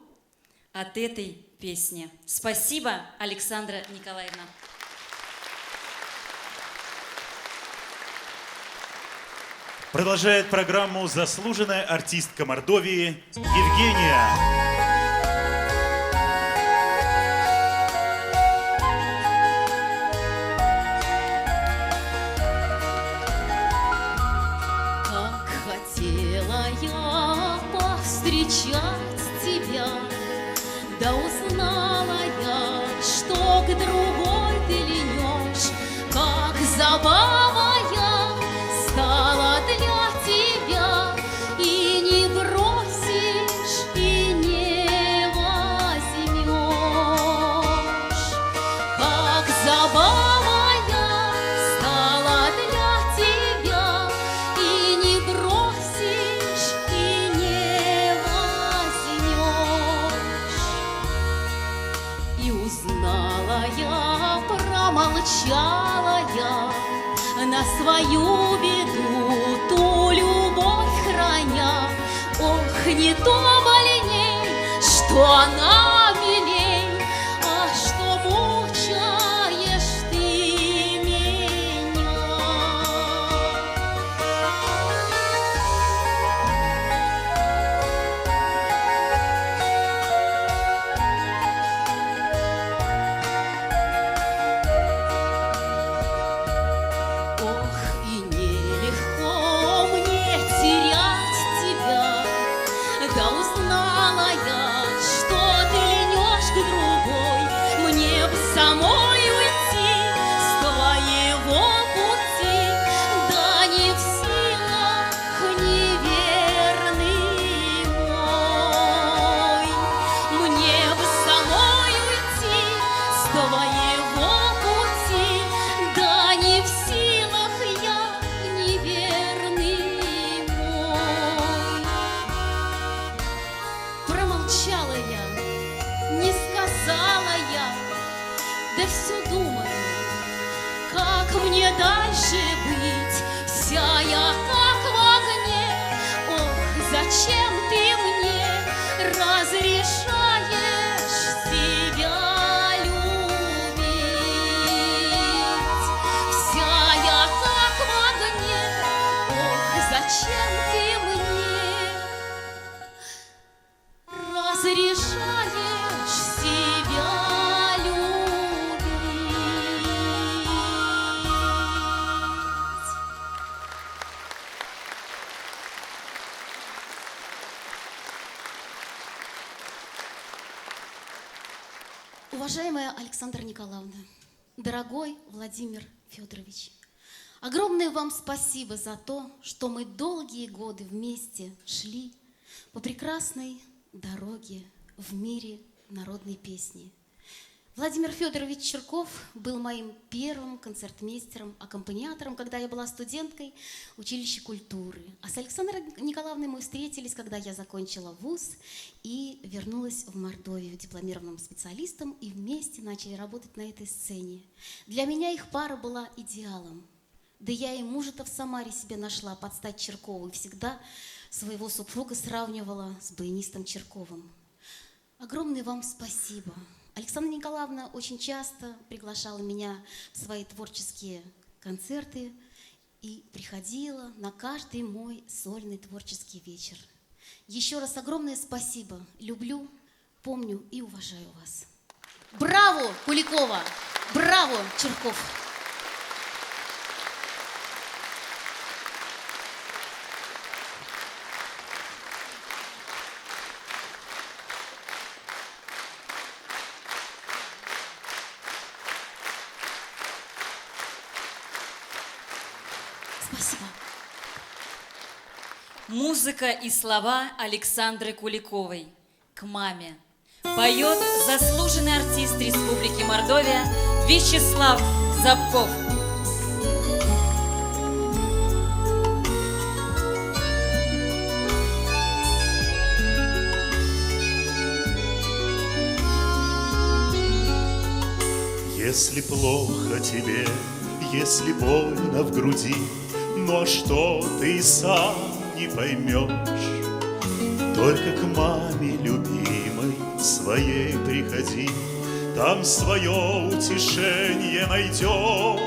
K: от этой песни. Спасибо, Александра Николаевна.
A: Продолжает программу заслуженная артистка Мордовии Евгения.
Q: Как хотела я повстречать тебя, да узнала я, что к другой ты льнешь, как забава я стала для тебя, и не бросишь, и не возьмешь. Как забава я стала для тебя, и не бросишь, и не возьмешь. И узнала я, промолчала я, на свою беду ту любовь храня. Ох, не то больней, что она милей, а что мучаешь ты меня. Ох, и нелегко мне терять тебя, да узнала я, что ты мне дальше быть? Вся я как в огне. Ох, зачем ты мне разрешаешь себя любить? Вся я как в огне. Ох, зачем ты мне разрешаешь себя любить?
R: Уважаемая Александра Николаевна, дорогой Владимир Федорович, огромное вам спасибо за то, что мы долгие годы вместе шли по прекрасной дороге в мире народной песни. Владимир Федорович Чирков был моим первым концертмейстером, аккомпаниатором, когда я была студенткой училища культуры. А с Александрой Николаевной мы встретились, когда я закончила вуз и вернулась в Мордовию дипломированным специалистом, и вместе начали работать на этой сцене. Для меня их пара была идеалом. Да я и мужа-то в Самаре себе нашла под стать Чиркову, и всегда своего супруга сравнивала с баянистом Чирковым. Огромное вам спасибо. Александра Николаевна очень часто приглашала меня в свои творческие концерты и приходила на каждый мой сольный творческий вечер. Еще раз огромное спасибо. Люблю, помню и уважаю вас. Браво, Куликова! Браво, Чирков! Спасибо.
K: Музыка и слова Александры Куликовой «К маме». Поет заслуженный артист Республики Мордовия Вячеслав Забков.
A: Если плохо тебе, если больно в груди, ну а что ты сам не поймешь? Только к маме любимой своей приходи, там свое утешение найдешь.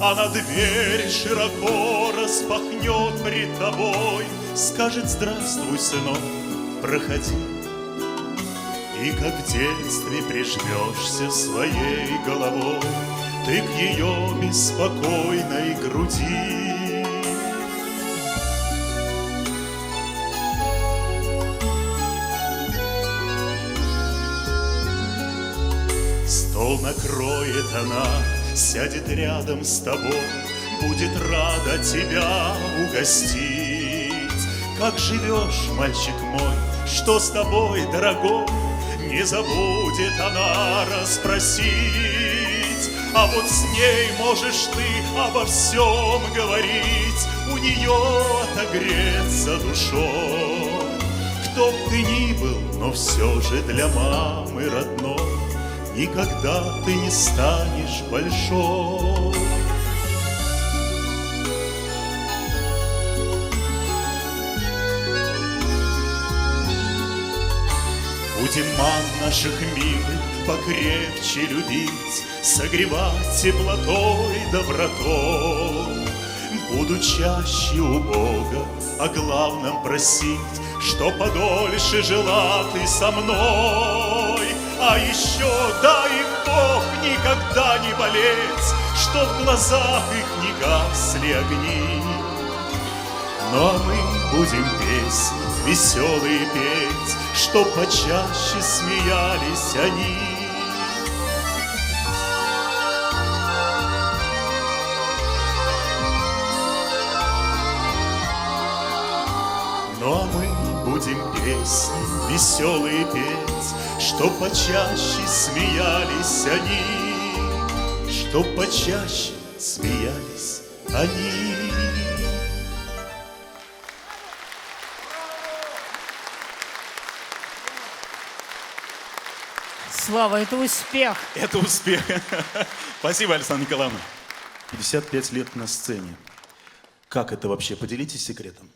A: Она дверь широко распахнет пред тобой, скажет: здравствуй, сынок, проходи. И как в детстве прижмешься своей головой ты к ее беспокойной груди. Стол накроет она, сядет рядом с тобой, будет рада тебя угостить. Как живешь, мальчик мой, что с тобой, дорогой? Не забудет она расспросить. А вот с ней можешь ты обо всем говорить, у нее отогреться душой. Кто б ты ни был, но все же для мамы родной никогда ты не станешь большой. Будем мам наших милых покрепче любить, согревать теплотой, добротой. Буду чаще у Бога о главном просить, что подольше жила ты со мной. А еще дай им Бог никогда не болеть, что в глазах их не гасли огни. Ну а мы будем песни веселые петь, чтоб почаще смеялись они. Ну а мы будем песни веселые петь, чтоб почаще смеялись они, чтоб почаще смеялись они.
H: Слава, это успех.
A: Это успех. Спасибо, Александра Николаевна. 55 лет на сцене. Как это вообще? Поделитесь секретом.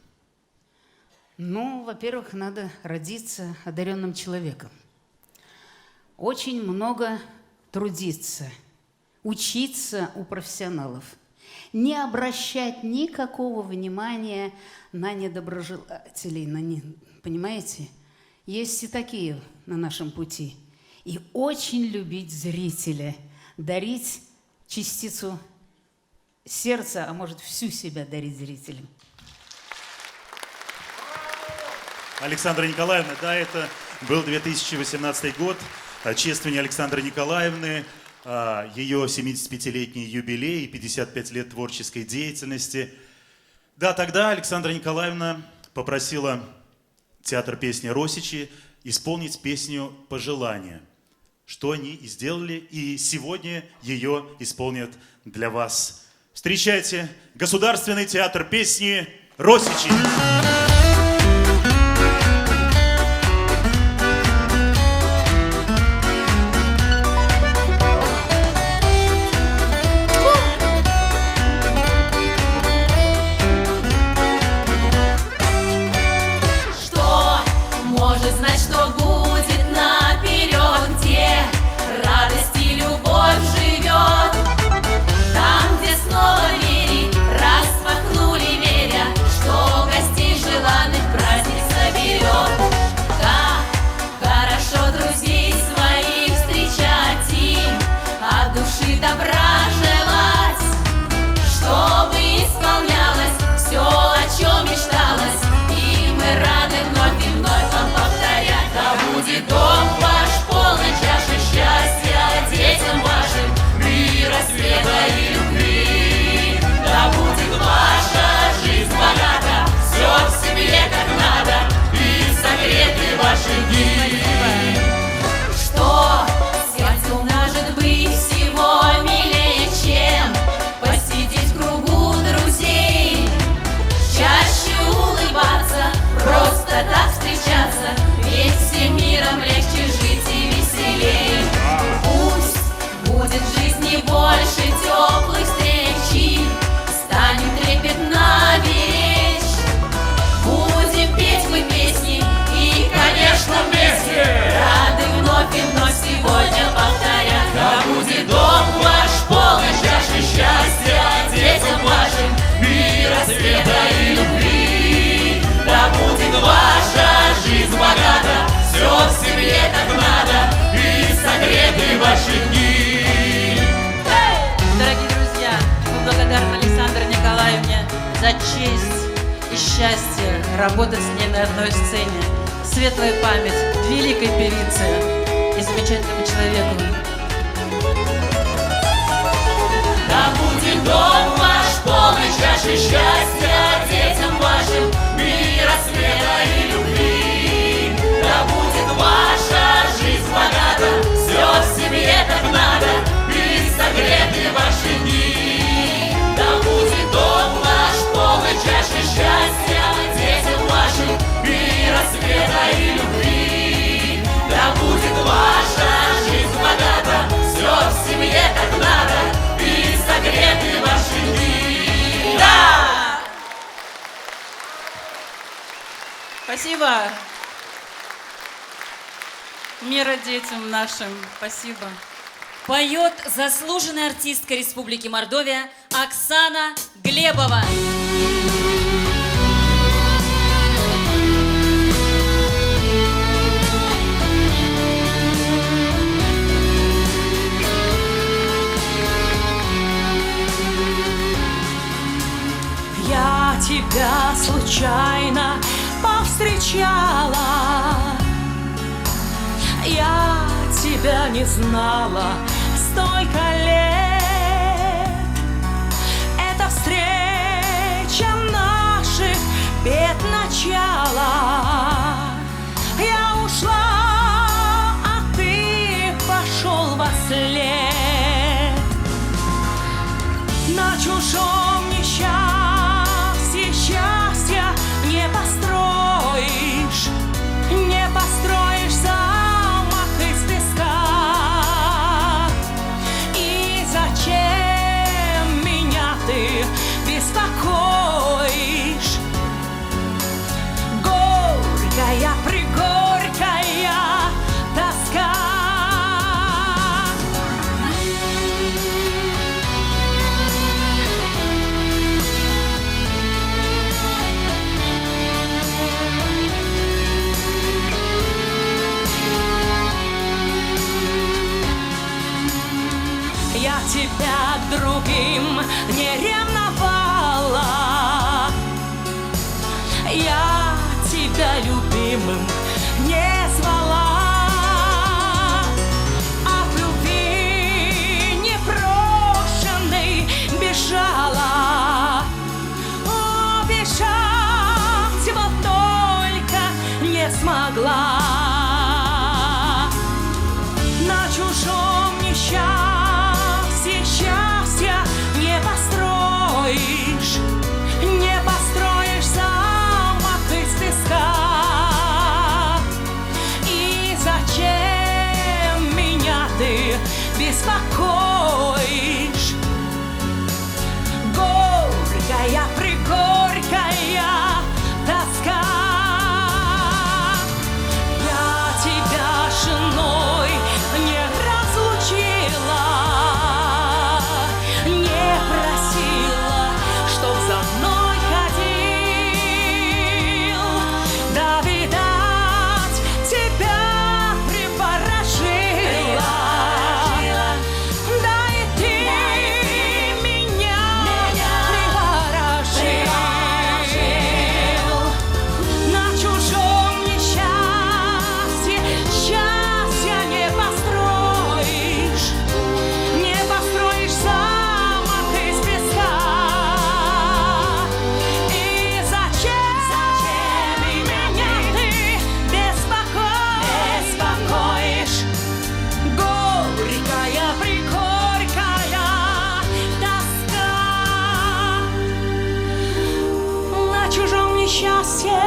H: Ну, во-первых, надо родиться одаренным человеком. Очень много трудиться, учиться у профессионалов. Не обращать никакого внимания на недоброжелателей, понимаете? Есть и такие на нашем пути. И очень любить зрителя, дарить частицу сердца, а может всю себя дарить зрителям.
A: Александра Николаевна, да, это был 2018 год, чествование Александры Николаевны, ее 75-летний юбилей, 55 лет творческой деятельности. Да, тогда Александра Николаевна попросила театр песни «Росичи» исполнить песню «Пожелания», что они и сделали, и сегодня ее исполнят для вас. Встречайте Государственный театр песни «Росичи».
N: Добра желать, чтобы исполнялось все, о чем мечталось, и мы рады вновь и вновь вам повторять. Да будет дом ваш полный чаши счастья детям вашим, мира, света и любви. Да будет ваша жизнь богата, все в семье как надо, и согреты ваши дни. Что сердце умножит быть всего милее, чем посидеть в кругу друзей, чаще улыбаться, просто так встречаться, ведь всем миром легче жить и веселей. Пусть будет в жизни больше теплых встреч, станем трепетно беречь, будем петь мы песни и, конечно, вместе рады вновь и вновь сегодня повторять. Да будет дом ваш полный чаши счастья детям вашим, мира, света и любви. Да будет ваша жизнь богата, все в семье как надо, и согреты ваши дни.
P: Дорогие друзья, мы благодарны Александре Николаевне за честь и счастье работать с ней на одной сцене. Светлая память великой певице и замечательному человеку.
N: Да будет дом ваш полный чаши счастья детям вашим, мира, света и любви. Да будет ваша жизнь богата, все в семье как надо, и согреты ваши дни. Да будет дом ваш полный чаши счастья детям вашим, мира, света и любви. Да будет ваша жизнь богата, все в семье как надо, и согреты ваши дни. Да!
P: Спасибо. Мира детям нашим. Спасибо.
K: Поет заслуженная артистка Республики Мордовия Оксана Глебова.
I: Я тебя случайно повстречала, я тебя не знала столько лет. Это встреча наших бед начала. Я ушла, а ты пошел во след. На чужом несчастье счастья не построишь, не построишь замок из песка. И зачем меня
N: беспокоишь. Горькая, пригорькая тоска. Я тебя к другим не ревновала, я тебя любимым не звала, от любви непрошенной бежала. О, бежать вот только не смогла. На чужом несчастье счастья не построишь, не построишь замок из песка. И зачем меня ты беспокоишь? Горькая, пригорькая тоска. Я тебя женой не разлучила, не просила, чтоб за мной ходил. Да, видать, тебя приворожила. Да, и ты меня приворожил. На чужом несчастье счастья не построишь, не построишь замок из песка. И зачем меня ты беспокоишь? Горькая, пригорькая тоска. На чужом несчастье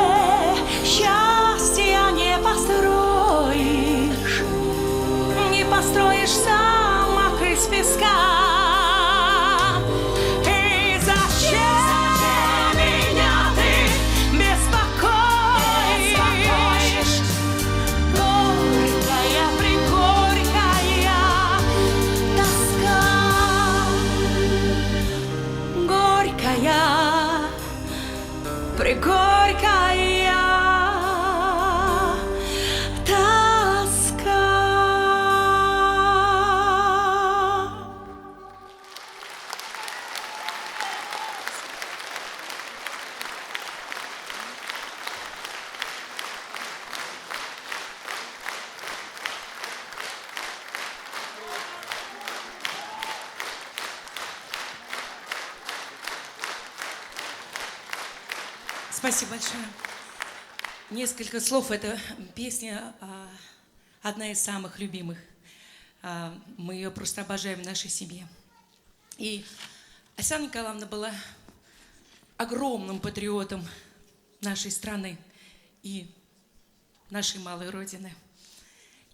N: счастья не построишь, не построишь замок из песка. И зачем меня ты беспокоишь? Горькая, пригорькая тоска. Горькая, пригорькая тоска.
I: Спасибо большое. Несколько слов. Эта песня одна из самых любимых. Мы ее просто обожаем в нашей семье. И Александра Николаевна была огромным патриотом нашей страны и нашей малой родины.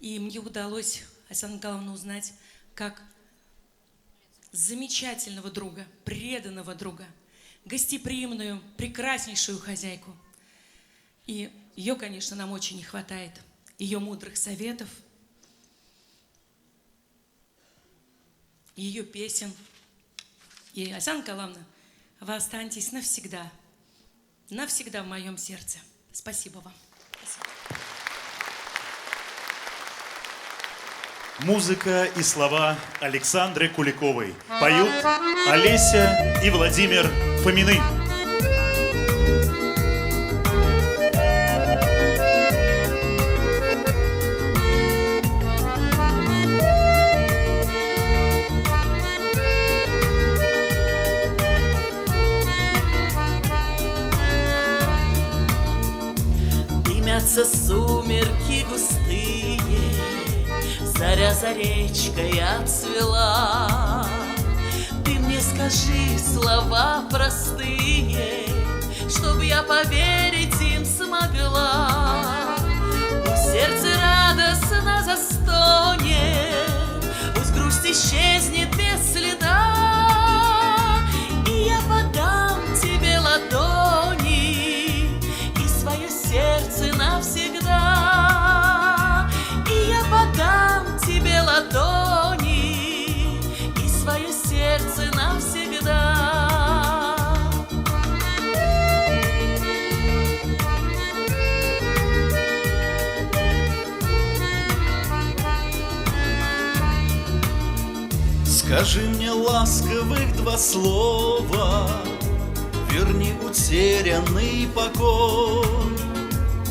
I: И мне удалось Александру Николаевну узнать как замечательного друга, преданного друга, гостеприимную, прекраснейшую хозяйку. И ее, конечно, нам очень не хватает, ее мудрых советов, ее песен. И, Александра Николаевна, вы останетесь навсегда, навсегда в моем сердце. Спасибо вам. Спасибо.
A: Музыка и слова Александры Куликовой. Поют Олеся и Владимир Фомины.
J: Дымятся сумерки густые, заря за речкой отцвела. Ты мне скажи слова простые, чтоб я поверить им смогла. Пусть сердце радостно застонет, пусть грусть исчезнет без следа, и я подам
O: Скажи мне ласковых два слова, верни утерянный покой,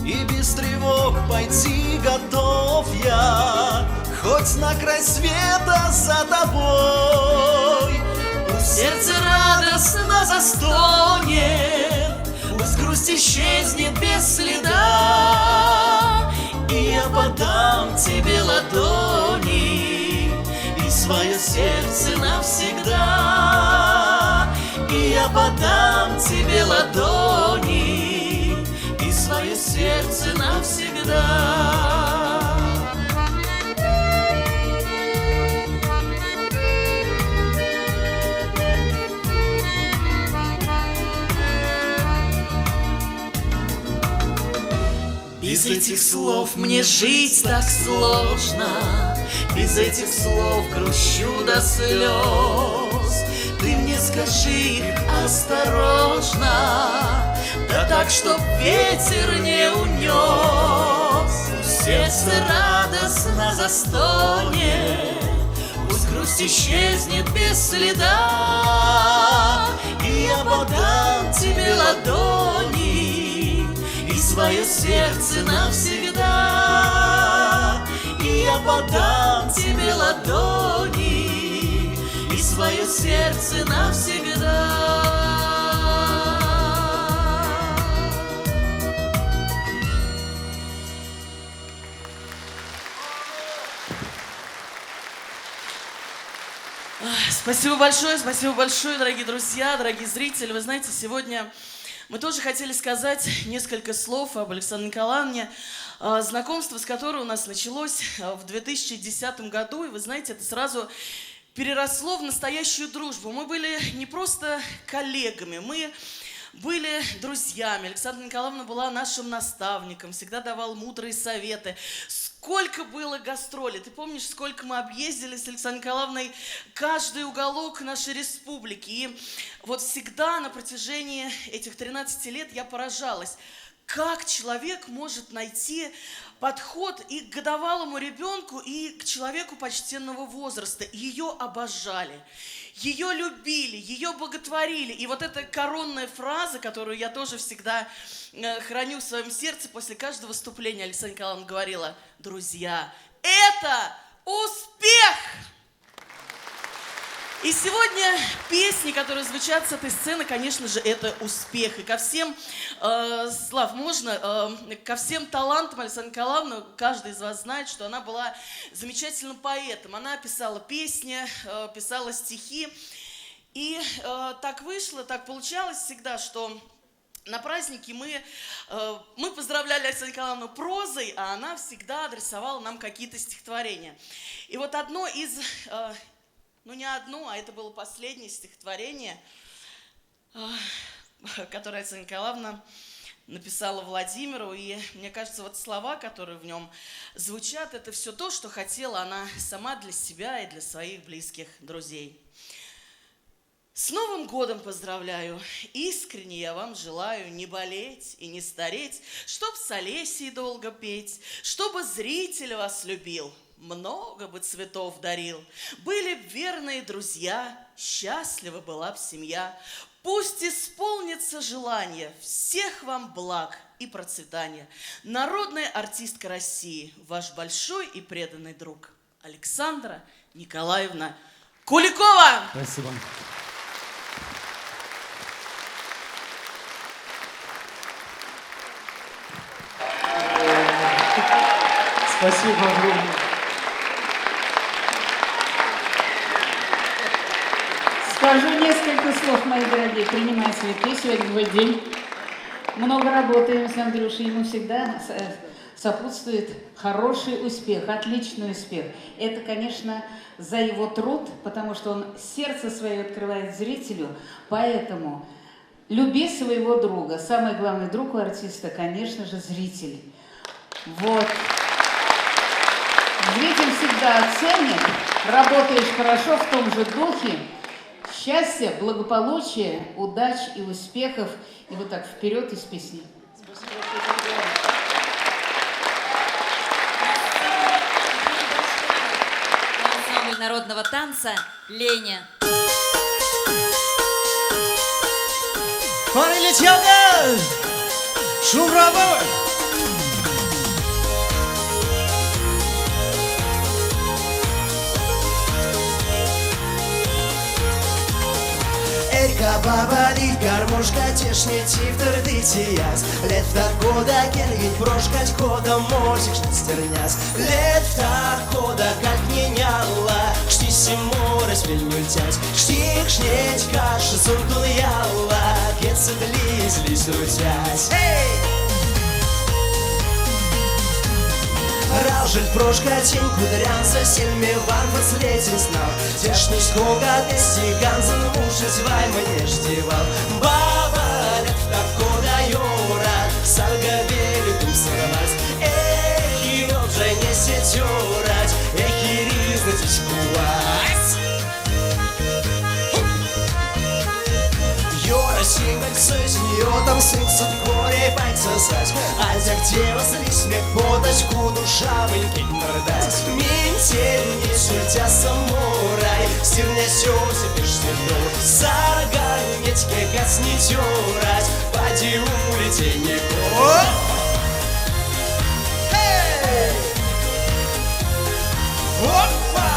O: и без тревог пойти готов я, хоть на край света за тобой. Пусть сердце радостно застонет, пусть грусть исчезнет без следа, и я подам тебе ладони и свое сердце навсегда. И я подам тебе ладони и свое сердце навсегда. Без этих слов мне жить так сложно, без этих слов грущу до слез. Ты мне скажи их осторожно, да так, чтоб ветер не унес. Пусть сердце радостно застонет, пусть грусть исчезнет без следа, и я подам тебе ладони и свое сердце навсегда. И я подам тебе ладони и свое сердце навсегда.
S: Спасибо большое, дорогие друзья, дорогие зрители. Вы знаете, сегодня мы тоже хотели сказать несколько слов об Александре Николаевне, знакомство с которой у нас началось в 2010 году. И вы знаете, это сразу переросло в настоящую дружбу. Мы были не просто коллегами, мы были друзьями. Александра Николаевна была нашим наставником, всегда давала мудрые советы. Сколько было гастролей. Ты помнишь, сколько мы объездили с Александрой Николаевной каждый уголок нашей республики. И вот всегда на протяжении этих 13 лет я поражалась, как человек может найти подход и к годовалому ребенку, и к человеку почтенного возраста. Ее обожали, ее любили, ее боготворили. И вот эта коронная фраза, которую я тоже всегда храню в своем сердце, после каждого выступления Александра Николаевна говорила: друзья, это успех! И сегодня песни, которые звучат с этой сцены, конечно же, это успех. И ко всем, Слав, можно, ко всем талантам Александры Николаевны, каждый из вас знает, что она была замечательным поэтом. Она писала песни, писала стихи. И так вышло, так получалось всегда, что на праздники мы поздравляли Александру Николаевну прозой, а она всегда адресовала нам какие-то стихотворения. И вот одно из... Ну, не одно, а это было последнее стихотворение, которое Александра Николаевна написала Владимиру. И мне кажется, вот слова, которые в нем звучат, это все то, что хотела она сама для себя и для своих близких друзей. С Новым годом поздравляю, искренне я вам желаю не болеть и не стареть, чтоб с Олесей долго петь, чтобы зритель вас любил, много бы цветов дарил, были б верные друзья, счастлива была б семья. Пусть исполнится желание, всех вам благ и процветания. Народная артистка России, ваш большой и преданный друг Александра Николаевна Куликова.
T: Спасибо. Спасибо огромное.
C: Скажу несколько слов, мои дорогие. Принимай цветы, сегодня твой день. Много работаем с Андрюшей, ему всегда сопутствует хороший успех, отличный успех. Это, конечно, за его труд, потому что он сердце свое открывает зрителю, поэтому люби своего друга. Самый главный друг у артиста, конечно же, зритель. Вот. Зритель всегда оценит, работаешь хорошо в том же духе. Счастья, благополучия, удач и успехов. И вот так вперед из песни.
K: Ансамбль народного танца «Леня».
O: Парень летелка! Шум рабов! Эрка, баба, лить, гармошка, тешни, тифтер, дитияс. Лет года келгить, прошкать, кода, мозик, стерняс. Лет года, как меняла, шти симора, свельнютять. Штик, шнеть, каша, сунтул яла, кецы, длизлись, рутять. Эй! Раужель прошка тень кудрянца, сельме варвас летен знал. Тешный скога тестиганзен мужец вай мне ждевал. Баба лет такого юра, сальга великум сорвать. Эх, и уже не сетюрать, эх, и ризнать кувать. Юра символь с нее там сын сад горе сосать. А за где вас листья подочку душа вынькить мордать. Минтель не сультя самурай, стирня сёся пештину. Сарга нечке кац не тюрать, поди улети не го. Опа!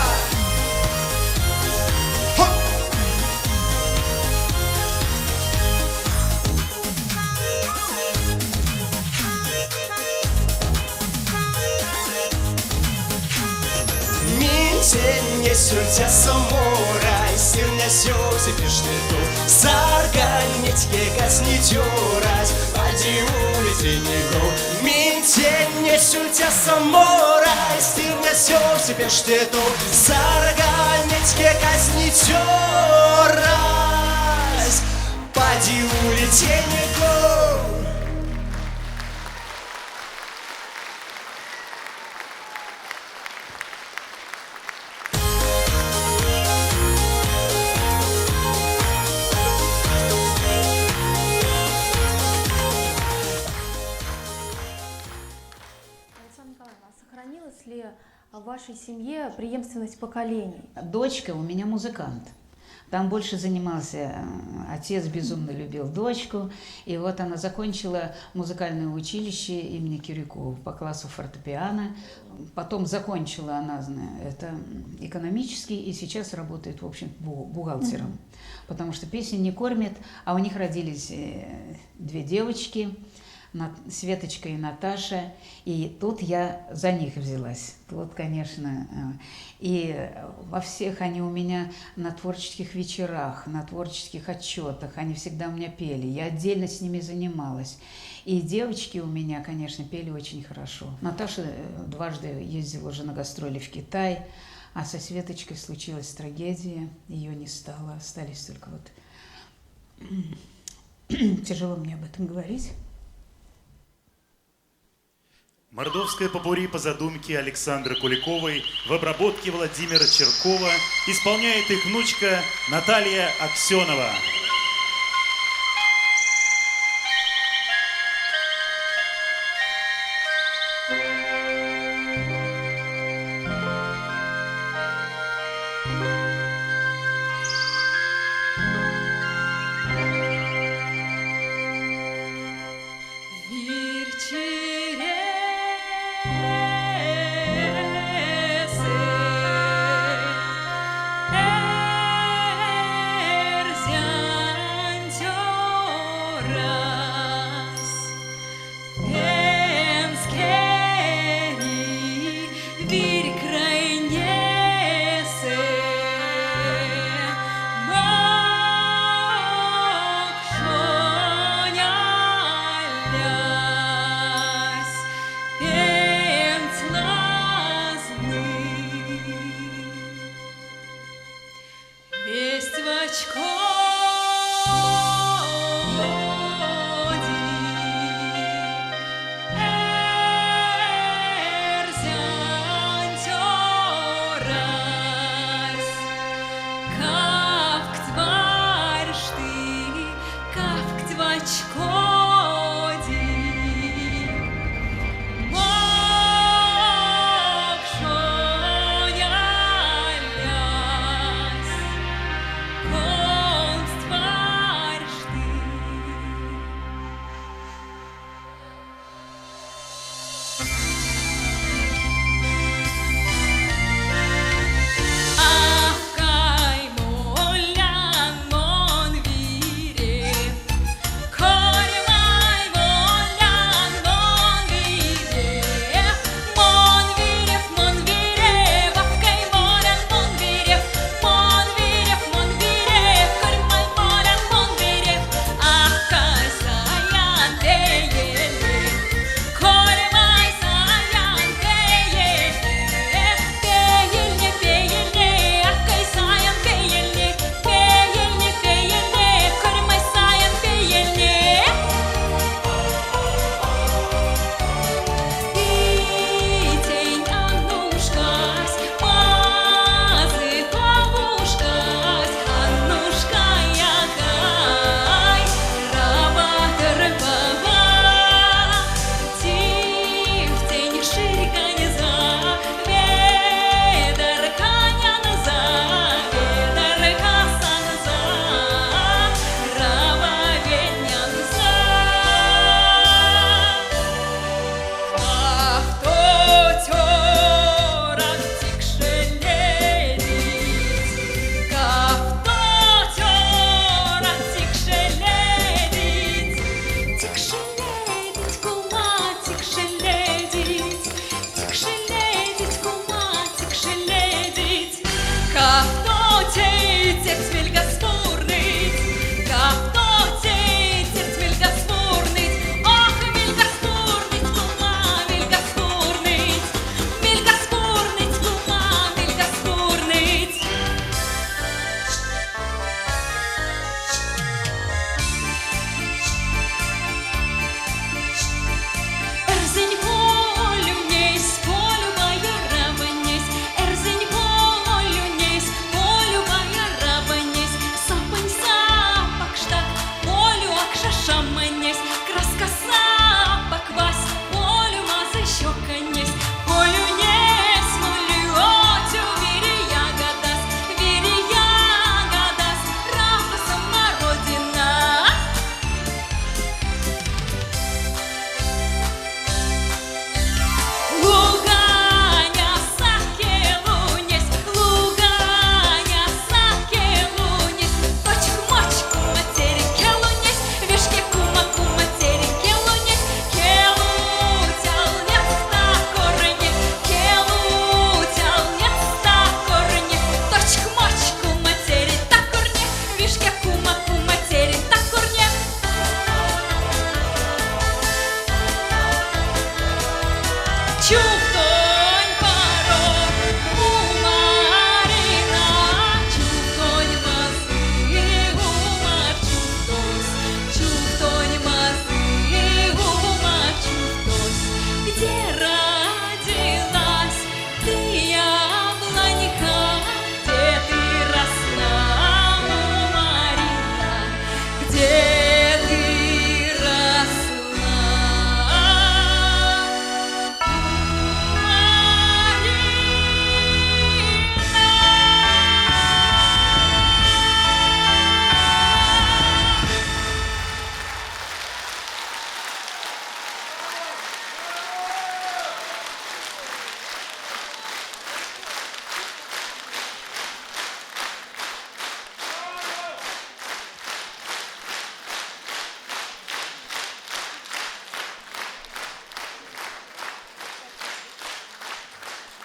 O: Не сюртя самурай, сирня сёси пештету. Сарга нечке кац не тюрать, поди улети не го. Минтень не сюртя самурай, сирня сёси пештету. Сарга нечке кац не тюрать, поди улети не го.
U: Сохранилась ли в вашей семье преемственность поколений?
H: Дочка у меня музыкант. Там больше занимался, отец безумно любил дочку, и вот она закончила музыкальное училище имени Кирюкова по классу фортепиано. Потом закончила она это экономический, и сейчас работает, в общем, бухгалтером. Потому что песни не кормят, а у них родились две девочки, Светочка и Наташа, и тут я за них взялась. Тут, конечно, и во всех они у меня на творческих вечерах, на творческих отчетах, они всегда у меня пели, я отдельно с ними занималась. И девочки у меня, конечно, пели очень хорошо. Наташа дважды ездила уже на гастроли в Китай, а со Светочкой случилась трагедия, ее не стало, остались только вот... Тяжело мне об этом говорить.
A: Мордовское попурри по задумке Александры Куликовой в обработке Владимира Черкова исполняет их внучка Наталья Аксенова.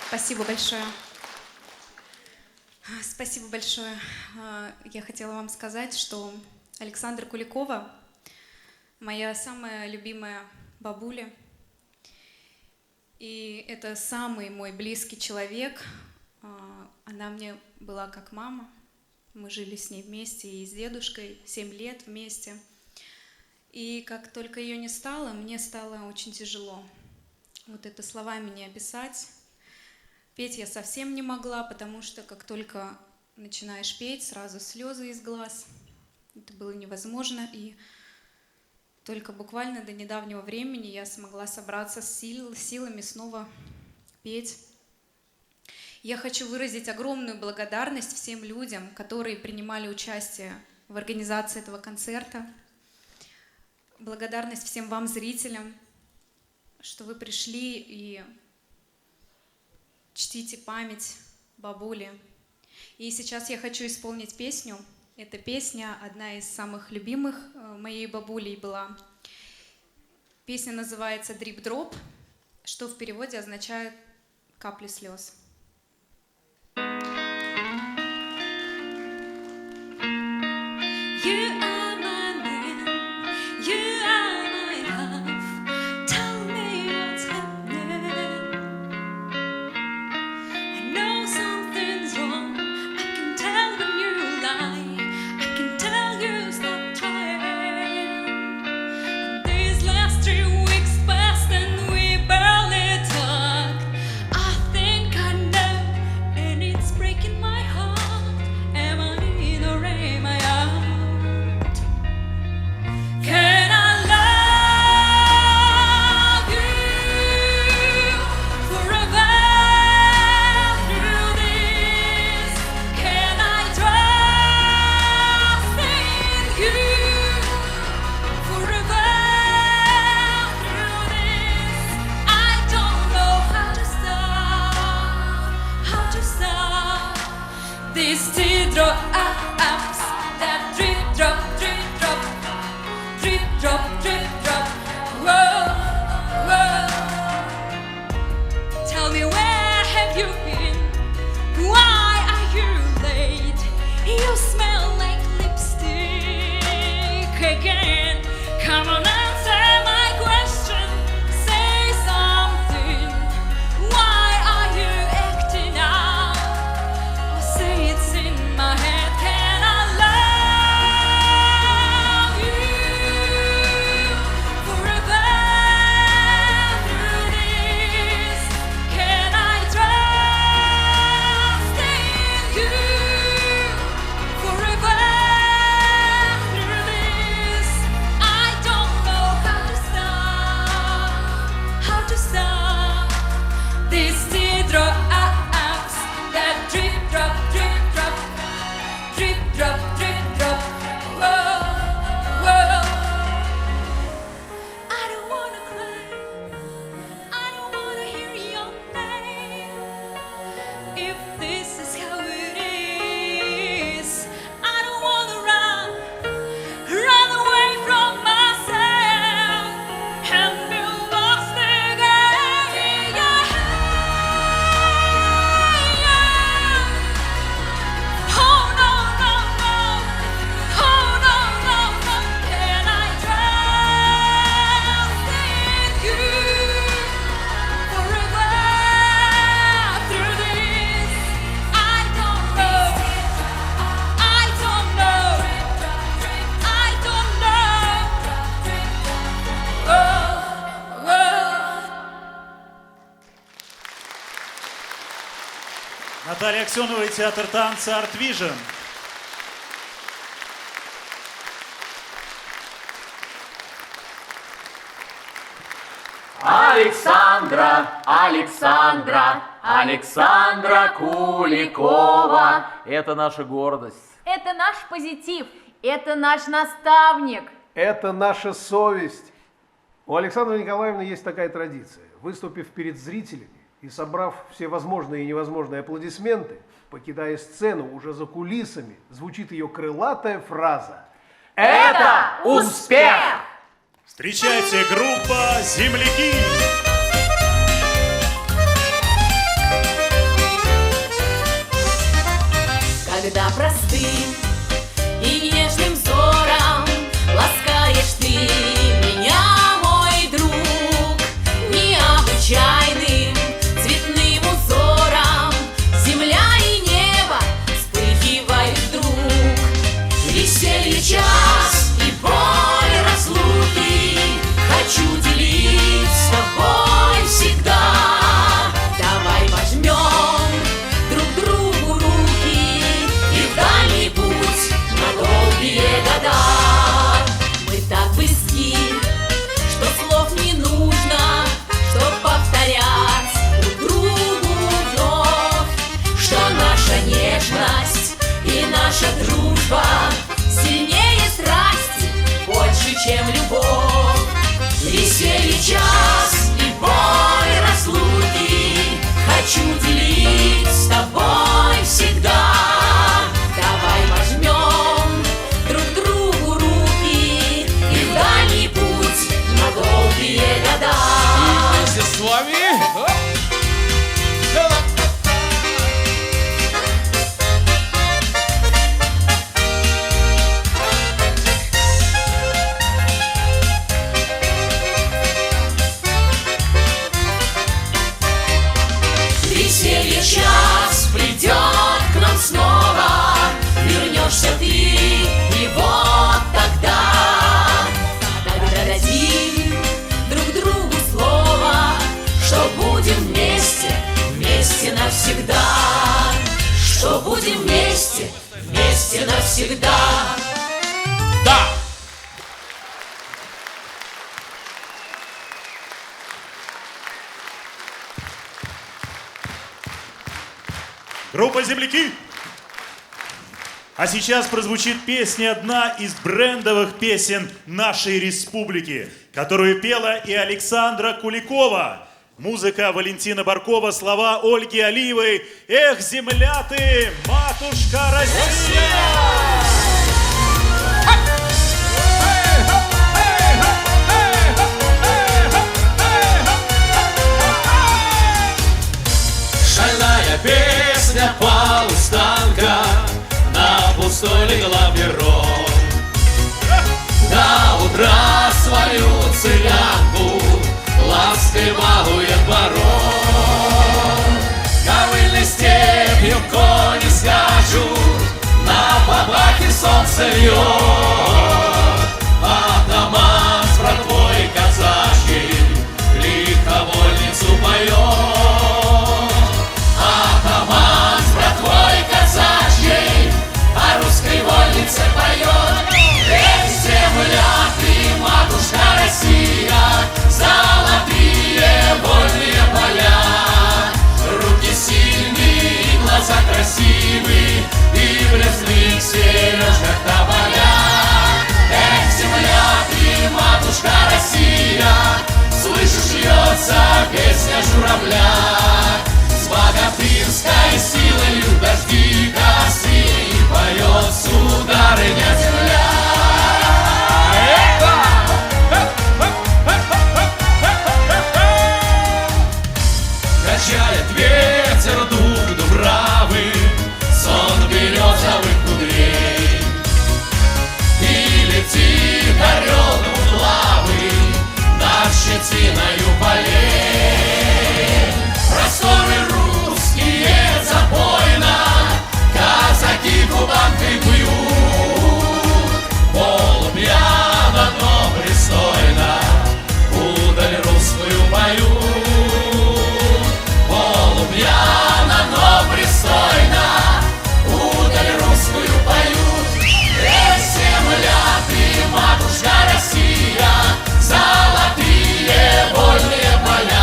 D: Спасибо большое. Спасибо большое. Я хотела вам сказать, что Александра Куликова моя самая любимая бабуля. И это самый мой близкий человек. Она мне была как мама. Мы жили с ней вместе и с дедушкой 7 лет вместе. И как только ее не стало, мне стало очень тяжело. Вот это словами не описать. Петь я совсем не могла, потому что как только начинаешь петь, сразу слезы из глаз. Это было невозможно. И только буквально до недавнего времени я смогла собраться с силами снова петь. Я хочу выразить огромную благодарность всем людям, которые принимали участие в организации этого концерта. Благодарность всем вам, зрителям, что вы пришли и чтите память бабули. И сейчас я хочу исполнить песню. Эта песня одна из самых любимых моей бабулей была. Песня называется «Drip Drop», что в переводе означает «капли слез».
A: Наталья Аксенова и театр танца Art Vision.
J: Александра, Александра, Александра Куликова.
V: Это наша гордость.
W: Это наш позитив. Это наш наставник.
X: Это наша совесть. У Александры Николаевны есть такая традиция. Выступив перед зрителями и собрав все возможные и невозможные аплодисменты, покидая сцену уже за кулисами, звучит ее крылатая фраза:
J: «Это успех!»
A: Встречайте, группа «Земляки».
N: всегда простым и нежным взором ласкаешь ты меня, мой друг, необычайным цветным узором земля и небо вспыхивают вдруг. Веселье час и боль разлуки хочу делить с тобой всегда. Давай пожмем друг другу руки и в дальний путь на долгие года. Мы так близки, что слов не нужно, чтоб повторять друг другу вновь, что наша нежность и наша дружба сильнее страсти, больше, чем любовь. Веселье час и боль разлуки хочу делить с тобой всегда. Давай возьмем друг другу руки и в дальний путь на долгие года.
E: И вместе с вами...
N: Веселье час придет к нам снова, вернешься ты, и вот тогда дадим друг другу слово, что будем вместе, вместе навсегда, что будем вместе, вместе навсегда.
E: Да!
A: Группа «Земляки». А сейчас прозвучит песня, одна из брендовых песен нашей республики, которую пела и Александра Куликова. Музыка Валентина Баркова, слова Ольги Алиевой. Эх, земля ты, матушка Россия!
J: Шальная песня полустанка на пустой легла перрон. До утра свою цыганку лаской балует барон. Ковыльной степью кони скачут, на бабахе солнце льет. Атаман с братвой казачьей лиховольницу поет. Атаман с братвой казачьей о русской вольнице поет. Эх, земля ты, матушка Россия, золотые вольные поля. Руки сильные, глаза красивые, и в лесных сережках тополя. Эх, земля ты, матушка Россия, слышишь, льется песня журавля. С богатырской силою дожди косы поет сударыня земля. Качает ветер дух дубравы, сон березовых кудрей. И летит орел двуглавый над щетиною полей. Просторы русские запойно казаки кубанкой бьют. Полупьяно, но пристойно удаль русскую поют. Полупьяно, но пристойно удаль русскую поют. Эх, земля ты, матушка Россия, золотые вольные поля.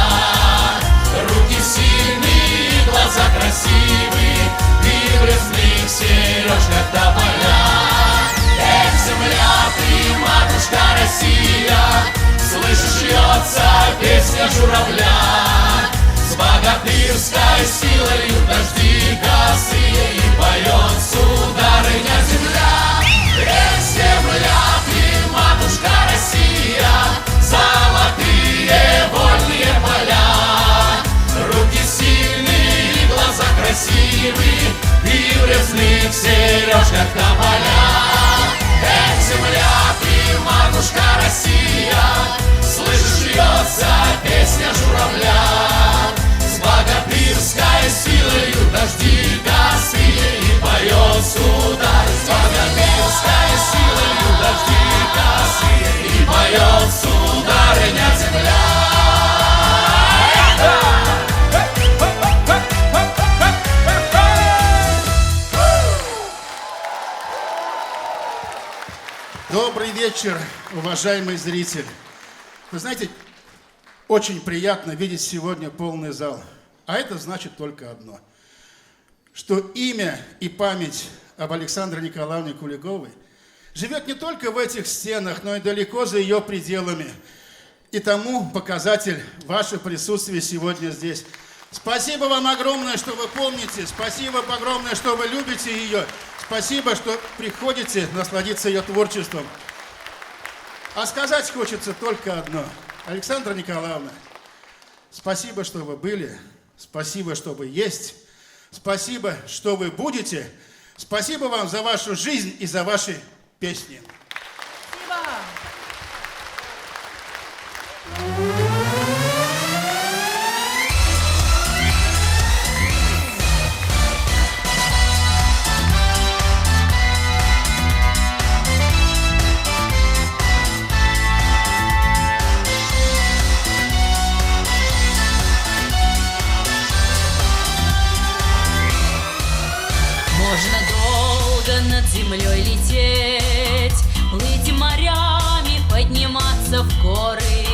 F: Добрый вечер, уважаемый зритель. Вы знаете, очень приятно видеть сегодня полный зал. А это значит только одно. Что имя и память об Александре Николаевне Куликовой живет не только в этих стенах, но и далеко за ее пределами. И тому показатель ваше присутствие сегодня здесь. Спасибо вам огромное, что вы помните. Спасибо огромное, что вы любите ее. Спасибо, что приходите насладиться ее творчеством. А сказать хочется только одно. Александра Николаевна, спасибо, что вы были. Спасибо, что вы есть. Спасибо, что вы будете. Спасибо вам за вашу жизнь и за ваши песни.
N: Можно долго над землей лететь, плыть морями, подниматься в горы,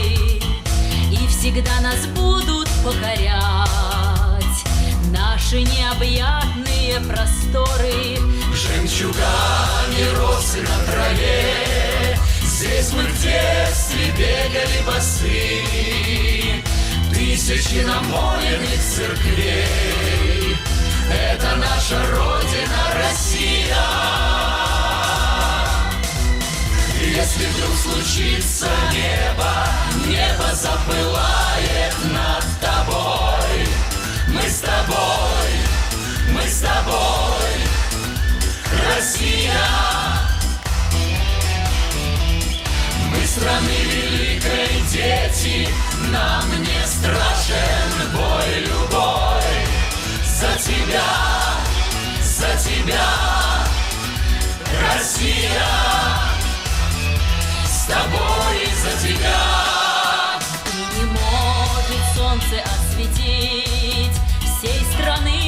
N: и всегда нас будут покорять наши необъятные просторы.
J: Жемчугами росы на траве, здесь мы в детстве бегали босые, тысячи намоленных церквей. Это наша Родина, Россия. Если вдруг случится небо запылает над тобой, мы с тобой, Россия. Мы страны великой дети, нам не страшен бой любой. За тебя, Россия, с тобой и за тебя.
N: И не может солнце осветить всей страны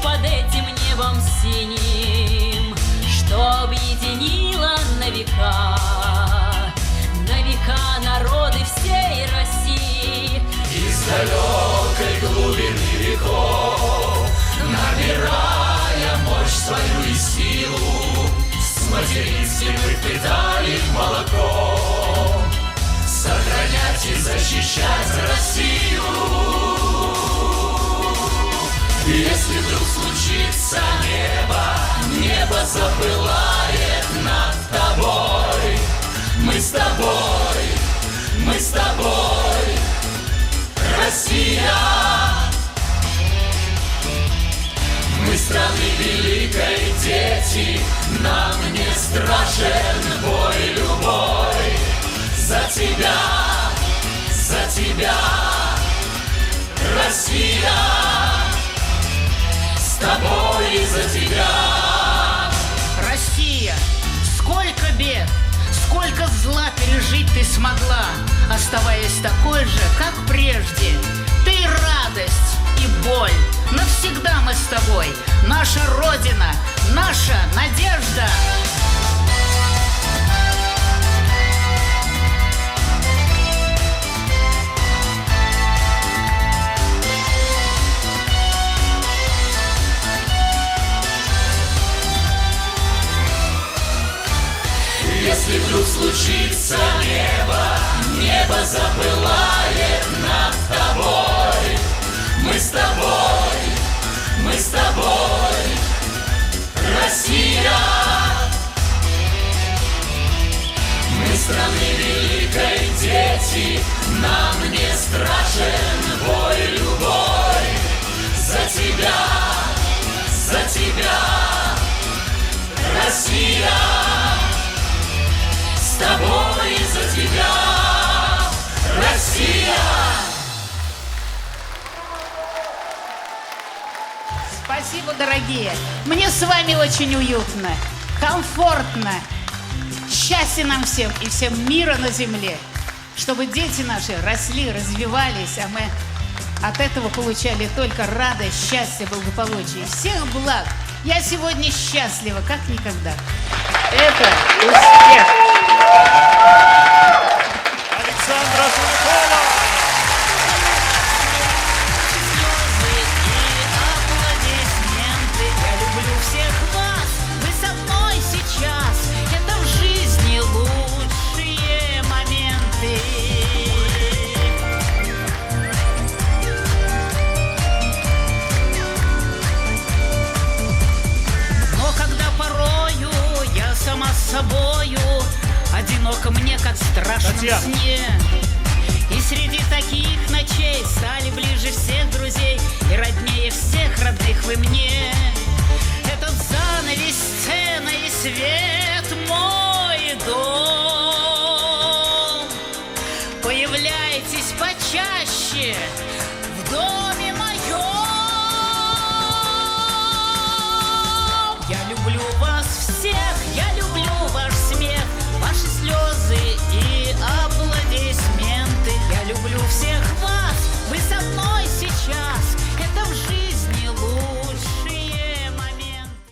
N: под этим небом синим, что объединило на века народы всей России.
J: Из далекой глубины веков, набирая мощь свою и силу, с материнским мы впитали молоко, сохранять и защищать Россию. Если вдруг случится небо запылает над тобой, мы с тобой, Россия. Мы страны великой дети, нам не страшен бой любой. За тебя, Россия, с тобой и за тебя.
G: Россия, сколько бед, сколько зла пережить ты смогла, оставаясь такой же, как прежде. Ты и радость, и боль, навсегда мы с тобой. Наша Родина, наша надежда.
J: Если вдруг случится небо запылает над тобой, мы с тобой, Россия. Мы страны великой дети, нам не страшен бой любой. За тебя, Россия, с тобой и за тебя, Россия.
G: Спасибо, дорогие. Мне с вами очень уютно, комфортно. Счастья нам всем и всем мира на земле. Чтобы дети наши росли, развивались, а мы от этого получали только радость, счастье, благополучие. Всех благ. Я сегодня счастлива, как никогда.
C: Это успех.
G: мне как в страшном
A: Татьяна.
G: сне. И среди таких ночей стали ближе всех друзей и роднее всех родных вы мне. Этот занавес, сцена и свет мой дом. Появляйтесь почаще в доме моем. Я люблю вас всех, я люблю ваш смех, ваши слезы и аплодисменты. Я люблю всех вас, вы со мной сейчас.